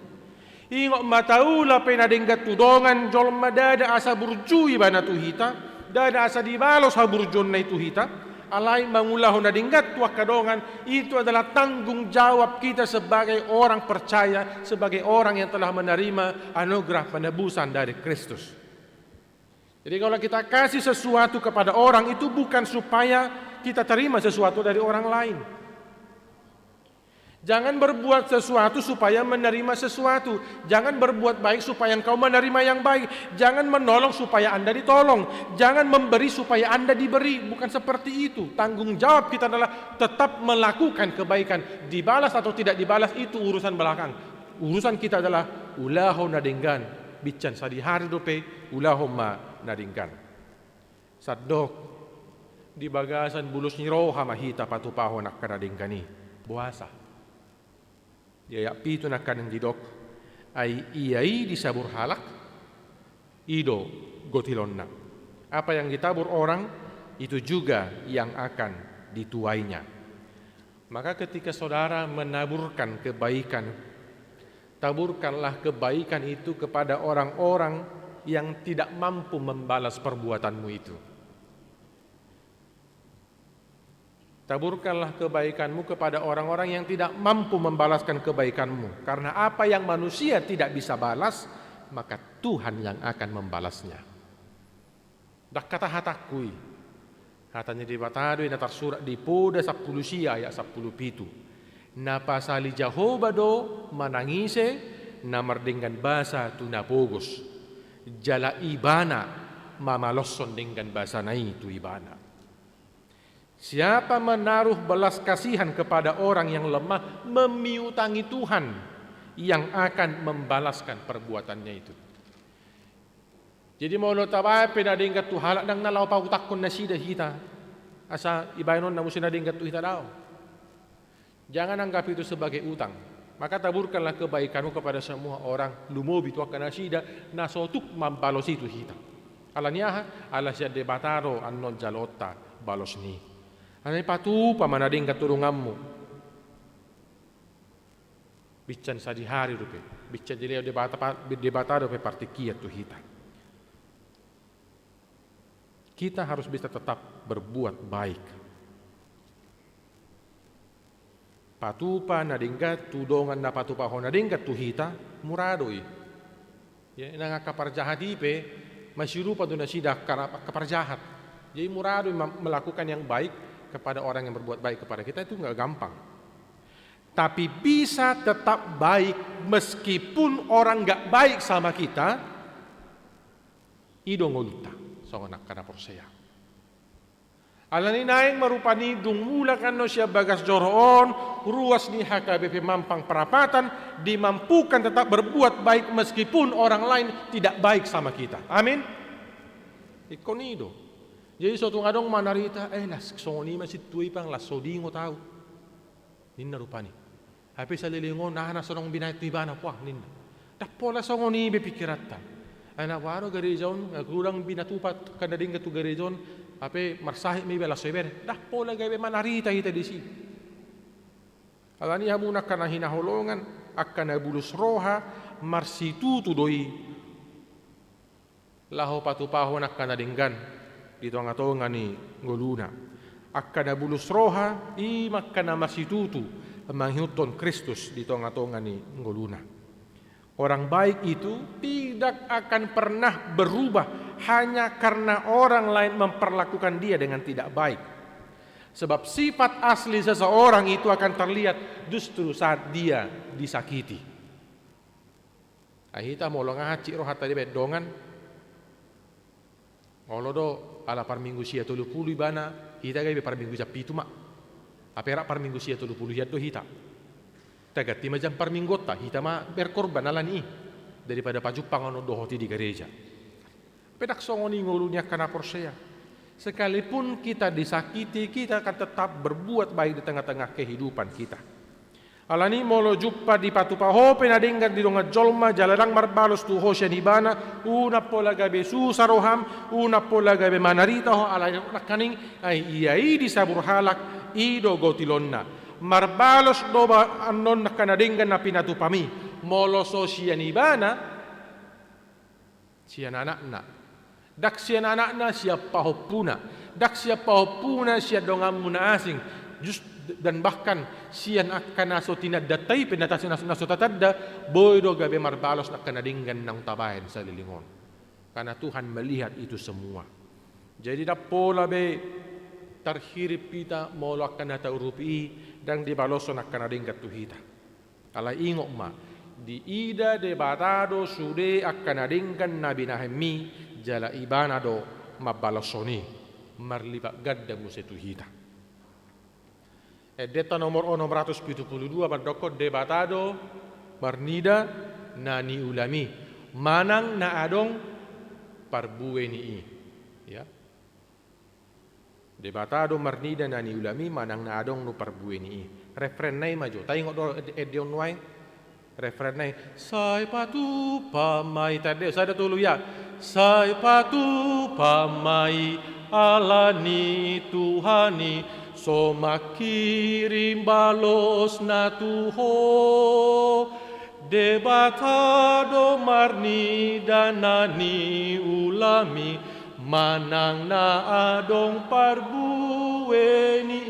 Speaker 4: Ingok mataula penadenggat tudongan jol madada asa burjui bana tuhita, dada asa dibalos haburjon na tuhita, alai mangulahu nadenggat tuak kadongan itu adalah tanggung jawab kita sebagai orang percaya, sebagai orang yang telah menerima anugerah penebusan dari Kristus. Jadi kalau kita kasih sesuatu kepada orang itu bukan supaya kita terima sesuatu dari orang lain. Jangan berbuat sesuatu supaya menerima sesuatu. Jangan berbuat baik supaya engkau menerima yang baik. Jangan menolong supaya Anda ditolong. Jangan memberi supaya Anda diberi. Bukan seperti itu. Tanggung jawab kita adalah tetap melakukan kebaikan. Dibalas atau tidak dibalas itu urusan belakang. Urusan kita adalah ulaho nadenggan. Bican sadihari dope ulaho ma nadinggan. Sadok di bagasan bulus ni roha mahita patupaho nak kanadinggani. Buasa. Yaya pito nak kanang didok ay iyai disabur halak ido gotilon na. Apa yang ditabur orang itu juga yang akan dituainya. Maka ketika saudara menaburkan kebaikan, taburkanlah kebaikan itu kepada orang-orang yang tidak mampu membalas perbuatanmu itu. Taburkanlah kebaikanmu kepada orang-orang yang tidak mampu membalaskan kebaikanmu. Karena apa yang manusia tidak bisa balas, maka Tuhan yang akan membalasnya. Dak kata hatakui. Hatanya di Batadui na tersurat di Poda 10 sia ayat 10 pitu. Na pasali Jehovah do manangise na merdenggan basa tu napogos. Jala ibana mamalosson dengan bahasa itu ibana. Siapa menaruh belas kasihan kepada orang yang lemah memiutangi Tuhan yang akan membalaskan perbuatannya itu. Jadi mau tabay pinadinggat tu halak nang nalaw pa utakon na sida hita. Asa ibaynon na musin nadinggat tu hita daw. Jangan anggap itu sebagai utang. Maka taburkanlah kebaikanmu kepada semua orang. Lumobi tu akan nasida nasotuk mambalos itu hita. Alanya ala siya debataro annon jalota balos ni. Anay patu pamanading katurunganmu. Bican sa di hari rupe. Bican dileo debataro pe partikia tu hita. Kita harus bisa tetap berbuat baik. Patupa nadinggat tudongan na patupa ho nadinggat tuhita muradoi. Ya nang kaparjahat ipe masyirupa do nasida kaparjahat. Jadi muradoi melakukan yang baik kepada orang yang berbuat baik kepada kita itu enggak gampang. tapi bisa tetap baik meskipun orang nggak baik sama kita, ido ngoluta songonak kana porsea. Alani naing marupani dung mula kano siya bagas joroon, ruas ni HKBP Mampang Perapatan dimampukan tetap berbuat baik meskipun orang lain tidak baik sama kita. Amin. Ikon ido. Jadi suatu ngadong manarita, las songoni masih tuwi pang las sodingo tahu. Ninna rupani. Hapi sa lilingon na sonong binay tibana puang ninna. Tapola songoni bepikirata. Ana waro garejon kurang binatupat kadading gatu garejon ape marsahi mi bela soiber. Tapola gabe manarita ita disi. Alani hamuna kana hinaholongan akana bulus roha marsitutu doi. Laho patupaho nakana dinggan dito nga to nga ni ngoluna. Akana bulus roha I makana marsitutu manghiuton Kristus dito nga to nga ni ngoluna. Orang baik itu tidak akan pernah berubah hanya karena orang lain memperlakukan dia dengan tidak baik. Sebab sifat asli seseorang itu akan terlihat justru saat dia disakiti. Ahita molong ngaci roh hatta di bedongan. Olo do ala par minggu sia 30 bana, hita gay par minggu japi itu mak. Apera par minggu sia 30 hiat do hita. Tagati macam par minggu ta hita ma berkorban alani daripada pajupang ono do hoti di gereja. Pedak songoni ngolunya kana porsea. Sekalipun kita disakiti, kita akan tetap berbuat baik di tengah-tengah kehidupan kita. Alani molo juppa di patupaho penadenggan di donga jolma jalarang marbalos tu hosya nibana una pola gabe susaroham una pola gabe manarita ho ala nakaning ay iyai di sabur halak ido gotilonna marbalos doba annon nakanadenggan na pinatupami molo so siya nibana siya nanakna dak siya nanakna siya pahopuna dak siya pahopuna siya dongam muna asing just dan bahkan siyan akan naso tinadatai penatasin naso tatadda boydo gabe marbalos na kanadinggan ng tabayan sa lilingon karena Tuhan melihat itu semua. Jadi dapola be terhirip kita molo akan nataurupi dan dibaloso na kanadinggan tuhita ala ingok ma di ida debatado sude akan nadinggan nabi Nahemi jala ibanado mabalosoni marlipa gadda musetuhita. Detta nomor 672 berdokot debatado marnida nani ulami manang na adong parbueni ya debatado marnida nani ulami manang na adong no parbueni refren nai majo tayo do edion wai refren nai sai patu pamai tade sada tulu ya sai patu pamai alani Tuhani so makirim balos na tuho debatado marni danani ulami manang na adong parbueni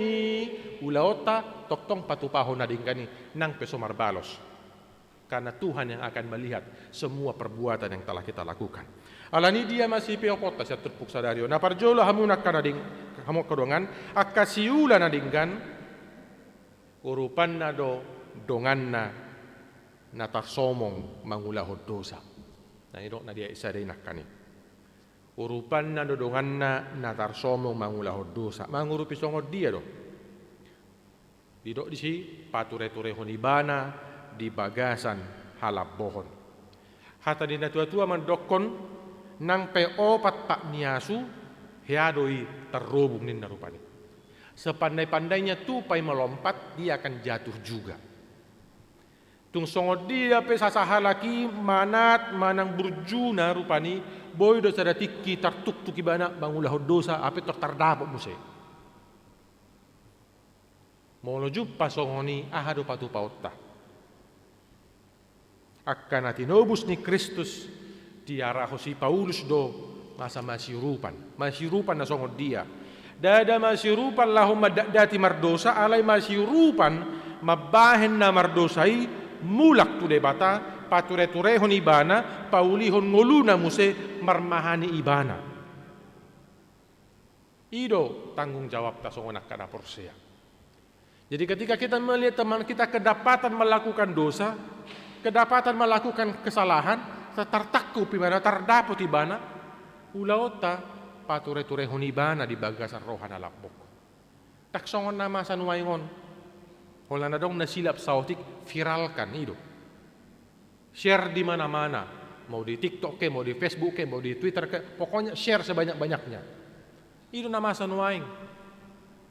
Speaker 4: ulaota toktong patupaho na dingkani nang peso marbalos karena Tuhan yang akan melihat semua perbuatan yang telah kita lakukan. Alani dia masih peokota sa terpuk sadario na parjolo hamunak kanading hamok kedongan akasiula na dinggan urupan na do dongan na tarsomong mangulahod dosa na iro na dia isa day nakani urupan na do dongan na tarsomong mangulahod dosa mangurupi songod dia do didok di si pature-turehon ibana di bagasan halap bohon hata di natua-tua mandokon nang peopat pak niasu hiadoi terrobung ninna rupani. Sepandai-pandainya tupai melompat dia akan jatuh juga. Tung songod dia pe sasahalaki manat manang burjuna rupani boy do sadatiki tartuk tukibana bangulah dosa ape tok tardapok muse. Molo juppa songoni ahado patu pautta. Akan atinobus ni Kristus diaraho si Paulus do masa masirupan na songod dia dada masirupan lahum madati mardosa alay masirupan mabahen na mardosai mulak tu debata pature-turehon ibana paulihon ngoluna muse marmahani ibana ido tanggung jawab ta songonak kana porsea. Jadi ketika kita melihat teman kita kedapatan melakukan dosa, kedapatan melakukan kesalahan, tertakku pimana terdapat ibana, ulaota pature-ture honibana di bagasan rohana lakbok. Taksongon nama sanuaingon, wala na dong nasilap sautik, viralkan itu. Share di mana-mana, mau di TikTok ke, mau di Facebook ke, mau di Twitter ke, pokoknya share sebanyak-banyaknya. Itu nama sanuaing.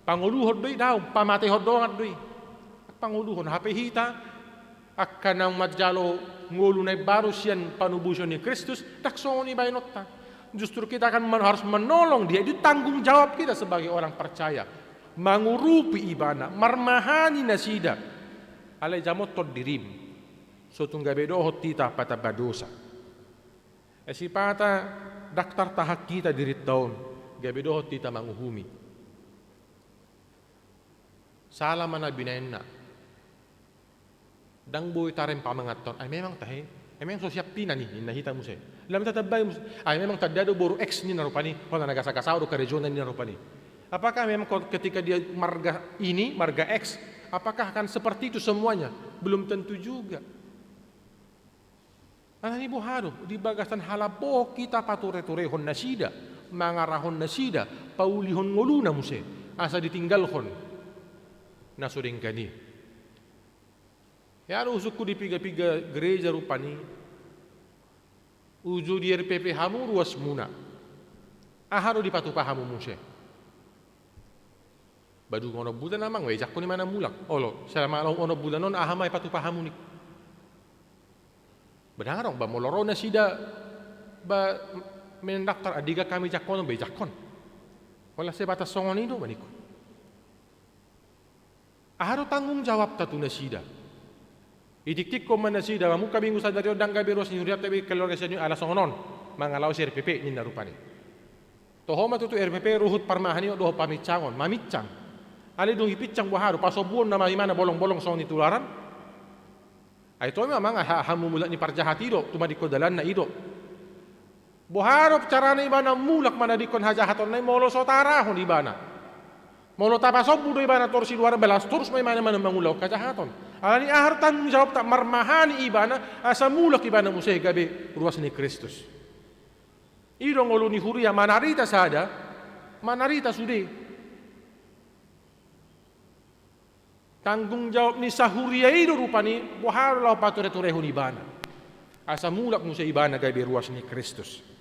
Speaker 4: Panguluhon doy daw, pamatihon doangat doy. Panguluhon, HP hita, akan ang madjalo ngulu na baru siyan panubusyon ni Kristus, taksongon ni baynota. Justru kita akan harus menolong dia, itu tanggung jawab kita sebagai orang percaya. Mangurupi ibana, marmahani nasida. Alay jamot tod dirim. So tunggabedohot tita pata badosa. Si pata daktar tahak kita dirit taon, gabedohot tita manguhumi. Salah mana binenna. Dang boy tarem pamangaton. Ay memang tahe. Ay memang so siap tina ni nahita mo siya. Lam tatabay mo. Ay memang tadado boro X ni narupani. Kung nagasakasaw do ka region ni narupani. Apakah memang ketika dia marga ini, marga X, apakah akan seperti itu semuanya? Belum tentu juga. Anani buharo di bagasan halabo kita pature-turehon nasida, mangarahon nasida, paulihon nguluna mo siya. Asa ditinggalhon. Nasuding kani. Ya usuk ko di piga-piga gereja rupani. Uju di RPP hamu ruas muna. Aharo di patupa hamu musye. Badu ngono bulan namang wejak ko ni mana mulak. Olo, selama ono bulan non ahamay patupa hamu ni. Bedarong ba moloro na sida ba menendaktar adiga kami jakon bejakon. Wala sebatas songon itu maniku. Aharo tanggung jawab tatu nasida. Itik-tik ko man nasida, mamu kami ngusa dari odang gabi ros ni huriat tabi keluarga senyo ala songonon, mangalaw si RPP ni narupani. Toho matutu RPP ruhut parmahani o doho pamiccangon, mamicang. Ali dong ipicang buharo, pasobuon na mahimana bolong-bolong song ni tularan. Ay to memang hamumulak ni parjahat ido, tumadiko dalan na ido. Buharo cara na ibana mulak manadikon hajahaton na molo sotarahon ibana. Molo tapasob budo ibana torsi luar belas terus may mana-mana mangulaw kajahaton. Alani ahar tanggung jawab tak marmahani ibana asa mulak ibana musay gabi ruas ni Kristus. Idong ulu ni huria manarita sada, manarita sudi. Tanggung jawab ni sahuria itu rupani buhar law pature-turehon ibana. Asa mulak musay ibana gabi ruas ni Kristus.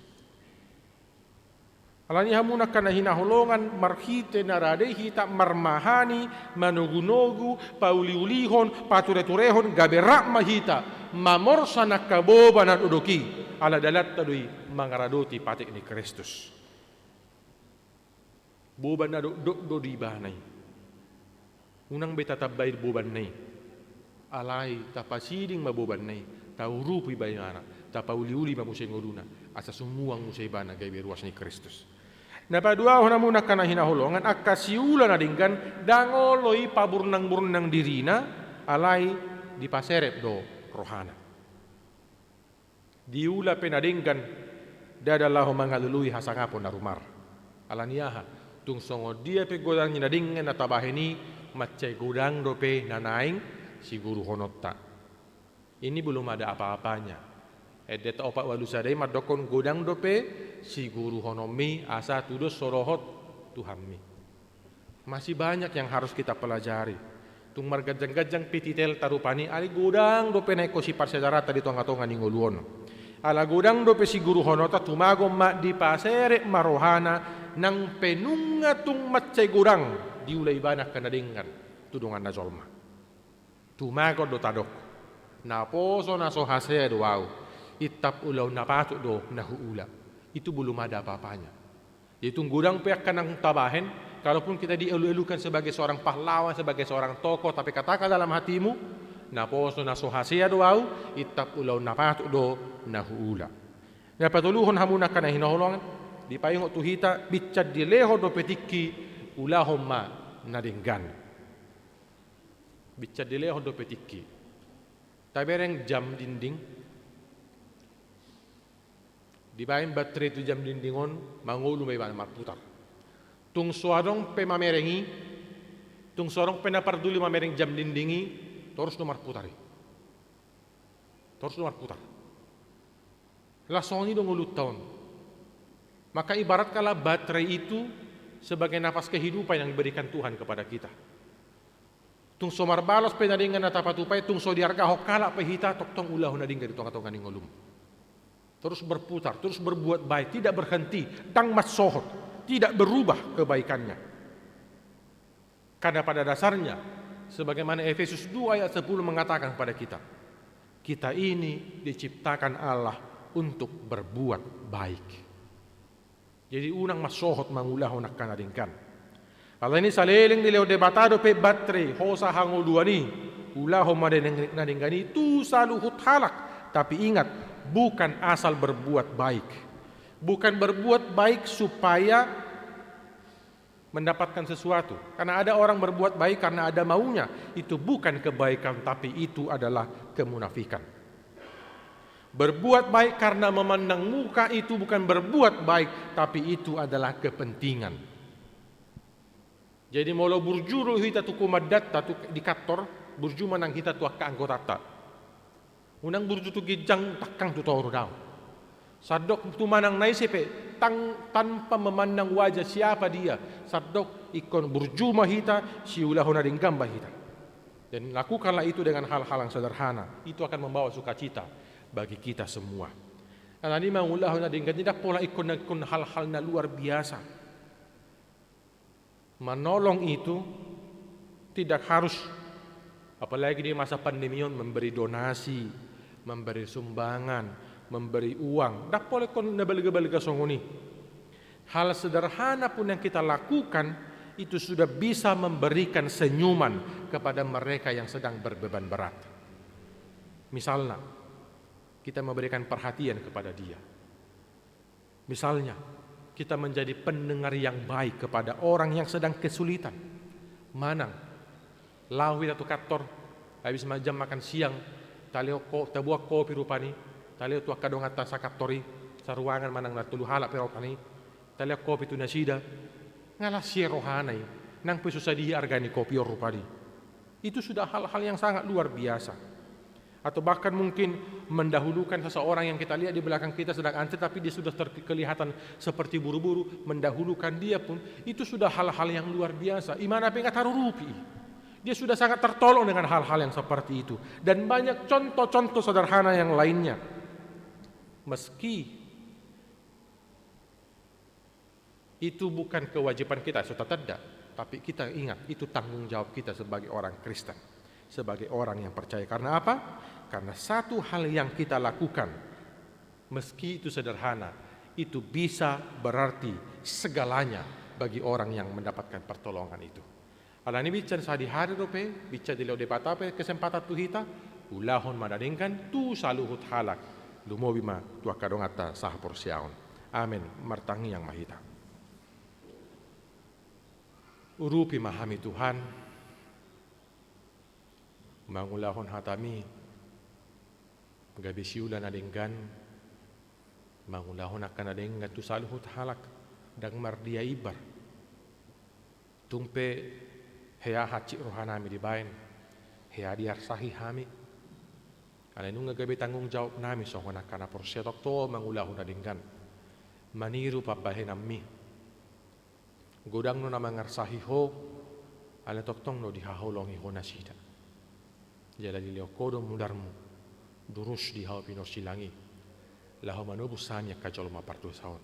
Speaker 4: Alani hamuna kana hinahulongan marhite narade hita marmahani manugunogu pauliulihon pature-turehon gaberak mahita mamorsa nakabobanan udoki ala dalat tadui mangaradoti patik ni Kristus. Boban na do di banay. Unang betatabay boban nay. Alay tapasiding maboban nay. Taurupi bayana tapauliuli mamusay ngoluna asa sumuang musay bana gay beruas ni Kristus. Napadua hona muna kana hinahulongan akasiula na dinggan dangoloy paburnang-burnang dirina alay di paserep do rohana. Diula penadinggan dadalahu mangalului hasangapon na rumar. Alaniyaha tung songo dia pe godang ninadinggan na tabaheni matcay godang do pe nanaing siguro honotta. Ini belum ada apa-apanya. Edeta opak walusadai madokon godang dope si guru honomi asa tudos sorohot Tuhanmi. Masih banyak yang harus kita pelajari. Tung margajang-gajang pititel tarupani ali godang dope naiko si parsejarata di tonga-tonga ni ngoluon. Ala godang dope si guru honota tumago ma di pasere marohana nang penunga tung matcay godang diulay banak kanadingan tudungan na zolma. Tumago do tadok. Naposo na so hase wow. Itap ulaw na pato do nahuula. Itu belum ada apa-apanya. Yaitu gudang pihak kanang tabahin. Kalaupun kita dielu-elukan sebagai seorang pahlawan, sebagai seorang tokoh, tapi katakan dalam hatimu, naposo na sohasea doau, itap ulaw na pato do nahuula. Napatuluhon hamuna ka na hinaholongan, di payong tuhita, bitchad di leho do petiki, ulahom ma nadinggan. Bitchad di leho do petiki. Tabereng jam dinding, di bayan baterai itu jam dindingon mangulu may marputar. Tung suadong pe mamerengi Tung sorong penaparduli mamereng jam dindingi, terus nomor putari. Terus nomor putar. Lasongi dong ulut tahun. Maka ibarat kala baterai itu sebagai nafas kehidupan yang diberikan Tuhan kepada kita. Tung somar balos penaringan na tapatupai, tung so diarga hokala pehita, toktong ulah na dingga di tonga-tonga ningolum. Terus berputar, terus berbuat baik, tidak berhenti, dang masohot, tidak berubah kebaikannya. Karena pada dasarnya, sebagaimana Efesus 2 ayat 10 mengatakan kepada kita, kita ini diciptakan Allah untuk berbuat baik. Jadi unang masohot mangulah nak kanadingkan. Kalau ini saleling nileo debatado pe batre hosa hango duani ulah nadingani tu saluhut halak. Tapi ingat, bukan asal berbuat baik. Bukan berbuat baik supaya mendapatkan sesuatu. Karena ada orang berbuat baik karena ada maunya. Itu bukan kebaikan, tapi itu adalah kemunafikan. Berbuat baik karena memandang muka itu bukan berbuat baik, tapi itu adalah kepentingan. Jadi molo burjuru hita tu kumadat tu di kantor, burju manang hita tu akka anggota. Unang burju tu gijang takang tu toro daw. Sadok tu manang naisepe tanpa memandang wajah siapa dia. Sadok ikon burju mahita siulahona ringgam bahita. Dan lakukanlah itu dengan hal-hal yang sederhana. Itu akan membawa sukacita bagi kita semua. Karena ini mengulah dengan tidak pola ikon hal-hal na luar biasa. Menolong itu tidak harus, apalagi di masa pandemi memberi donasi, memberi sumbangan, memberi uang. Tak boleh kon nabalega-balega songoni. Hal sederhana pun yang kita lakukan itu sudah bisa memberikan senyuman kepada mereka yang sedang berbeban berat. Misalnya, kita memberikan perhatian kepada dia. Misalnya, kita menjadi pendengar yang baik kepada orang yang sedang kesulitan. Manang, lawi atau kantor, habis jam makan siang, taleo tabuak kopi rupani, taleo tu akadong atas kantori, sa ruangan manang natulu halap pero pani, taleo kopi tu nasida, ngalah si rohanay, nang pesusadihi argani kopi rupani. Itu sudah hal-hal yang sangat luar biasa. Atau bahkan mungkin mendahulukan seseorang yang kita lihat di belakang kita sedang antri tapi dia sudah kelihatan seperti buru-buru, mendahulukan dia pun itu sudah hal-hal yang luar biasa. Imana pengat harurupi. Dia sudah sangat tertolong dengan hal-hal yang seperti itu. Dan banyak contoh-contoh sederhana yang lainnya. Meski itu bukan kewajiban kita, sudah tidak, tapi kita ingat itu tanggung jawab kita sebagai orang Kristen, sebagai orang yang percaya. Karena apa? Karena satu hal yang kita lakukan, meski itu sederhana, itu bisa berarti segalanya bagi orang yang mendapatkan pertolongan itu. Alani bicara sadi hari rope, bicara di lode patape kesempatan tuhita, ulahon madadingkan tu saluhut halak, lumobima tu akadongata sah porsiaon. Amin. Martangi yang mahita. Urupi mahami Tuhan, mangulahon hatami, gabi siulan adenggan, mangulahon akan adenggan tu saluhut halak, dang mardia ibar, tumpe hea hacik rohanami di bain, hea diar sahih hami, alenung gabi tanggung jawab nami sohon akan aporsetok to mangulahon adenggan, maniru pabahenami, godang no namangar sahiho, ale toktong no dihaholongi ho nasida. Jala lilio kodo mudarmu, durus di hau pinor silangi, laho manubusanya kajol mapartu saon.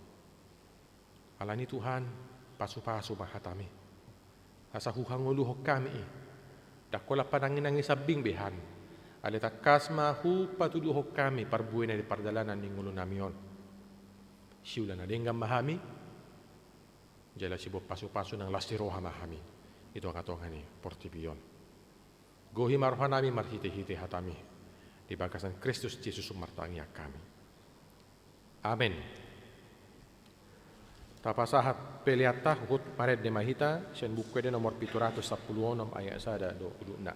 Speaker 4: Alani Tuhan, pasu-pasu mahatami. Asa huhangulu hokami, dakola panangin ang isabing behan. Ale takasma hu patudu hokami parbuena di pardalanan ningulo namion. Siula na denggam mahami, jala sibo pasu-pasu ng lastiroha mahami. Ito ang katongan ni Portibion. Gohi marhanami marhite-hite hatami. Di bagasan Kristus Yesus sumartangi kami. Amin. Tapasahat peliata hut pared de mahita sen buku de nomor 716 ayat sada do uduna.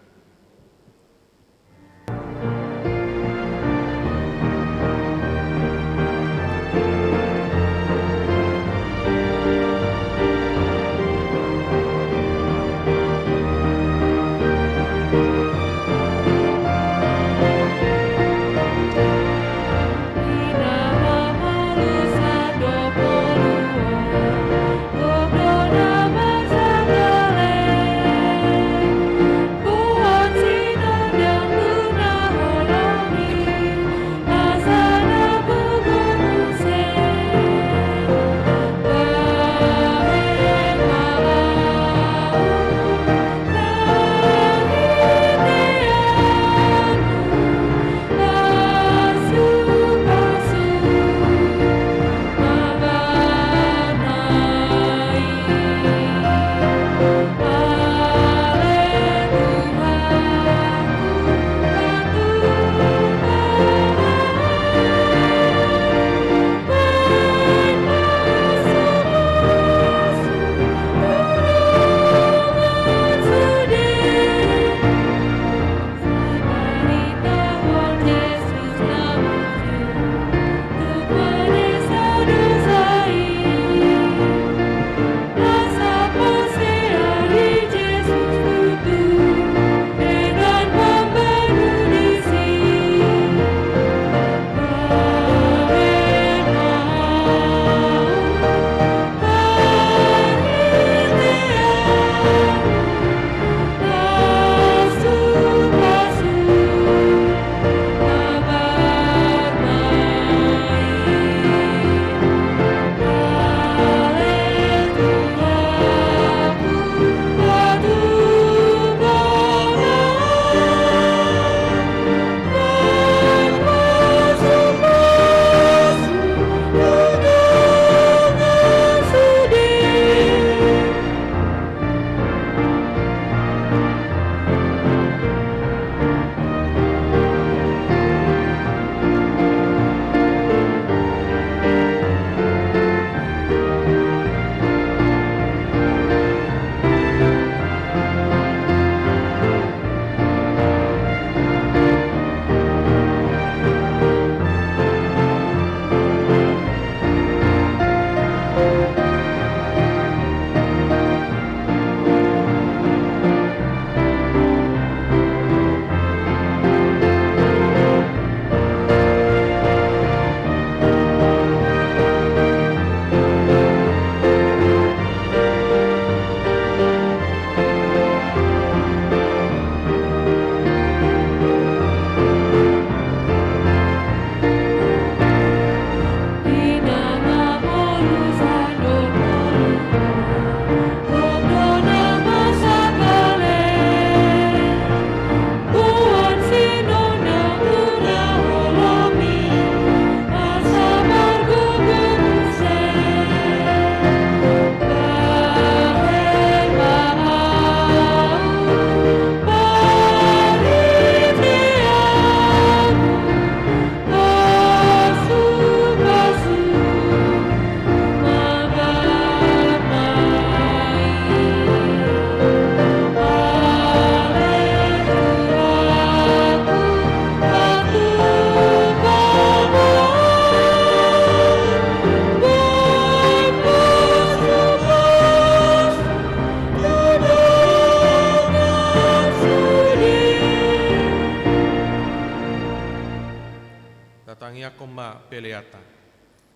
Speaker 4: Datangia koma peleata.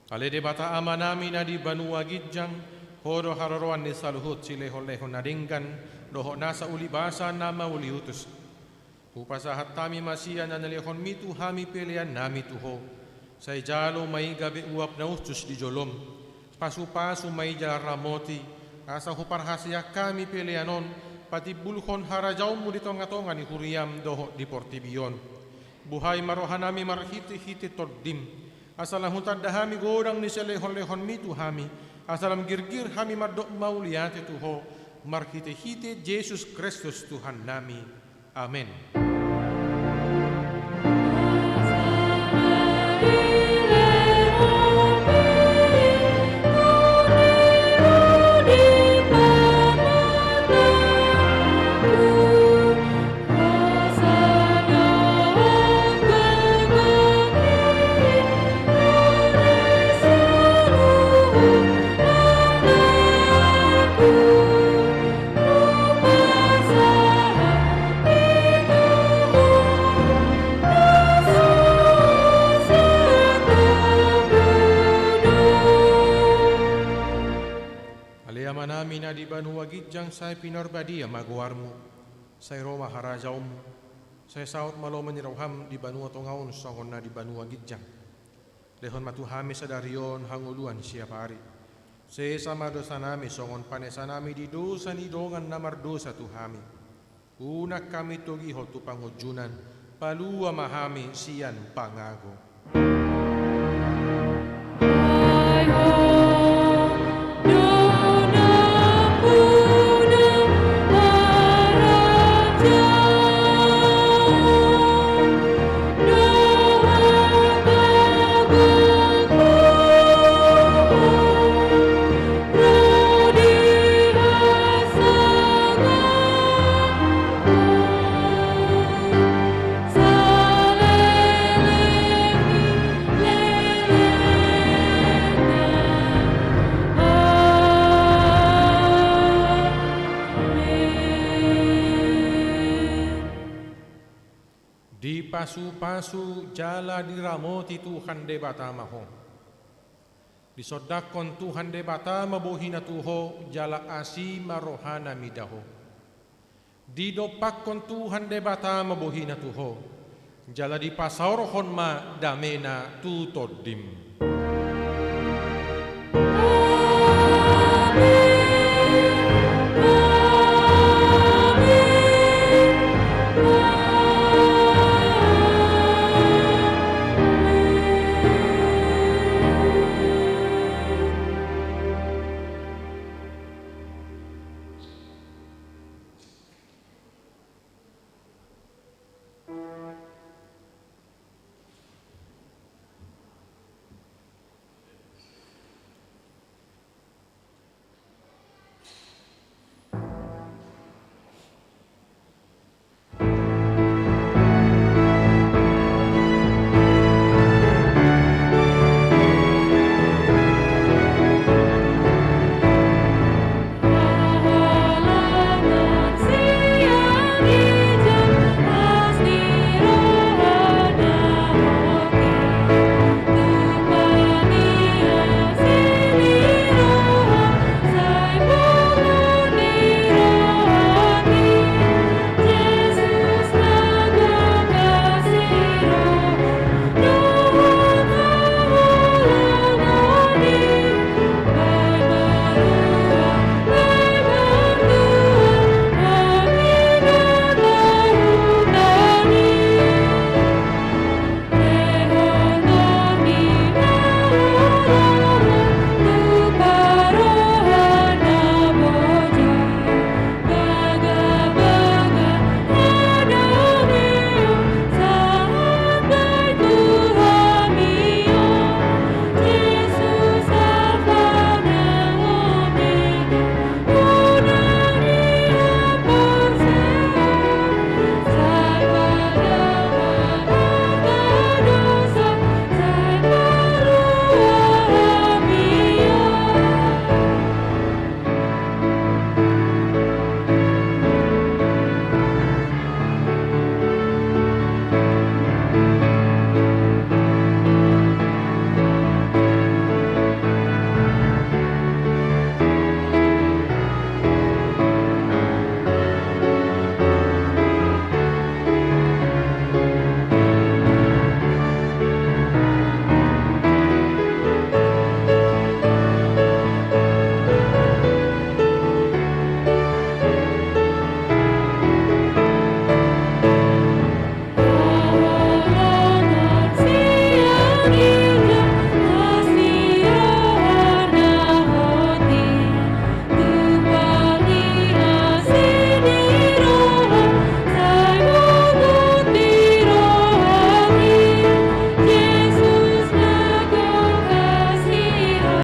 Speaker 4: Ale debata ama nami na di Banua Gidjang, horo hararoan ni saluhut sileho-leho nadinggan, doho nasa ulibasa nama uliutus. Upasahat tami masia na nalihon mitu hami pelean nami tuho. Say jalo may gabi uap na ustus di jolom. Pasu-pasu may jaramoti. Asa huparhasya kami peleanon. Pati bulhon harajaw mo dito nga tonga ni Huriam doho di Portibion. Buhay marohanami marhiti-hiti toddim. Asalam hutad dahami godang ni selehon-lehon mitu hami. Asalam girgir hami mardok mauliate tuho. Marhiti-hiti Jesus Kristus Tuhan nami. Amen. Nami na di Banua Gidjang say pinarbadia maguarmu, say Roma harajaum, say saut maloman ni Rauham di Banua Tongaon songon na di Banua Gidjang. Lehon matuhami sa darion hanguluan siya pari. Say sama dosa nami songon panesa nami di dosa ni dongan na mardosa tuhami. Unak kami togi hotu pangujunan, palua mahami siyan pangago. Di pasu-pasu jala diramoti Tuhan debata maho. Di sodakon Tuhan debata mabuhina tuho jala asima rohana midaho. Di dopakon Tuhan debata mabuhina tuho jala di pasaurhon ma damena tutoddim.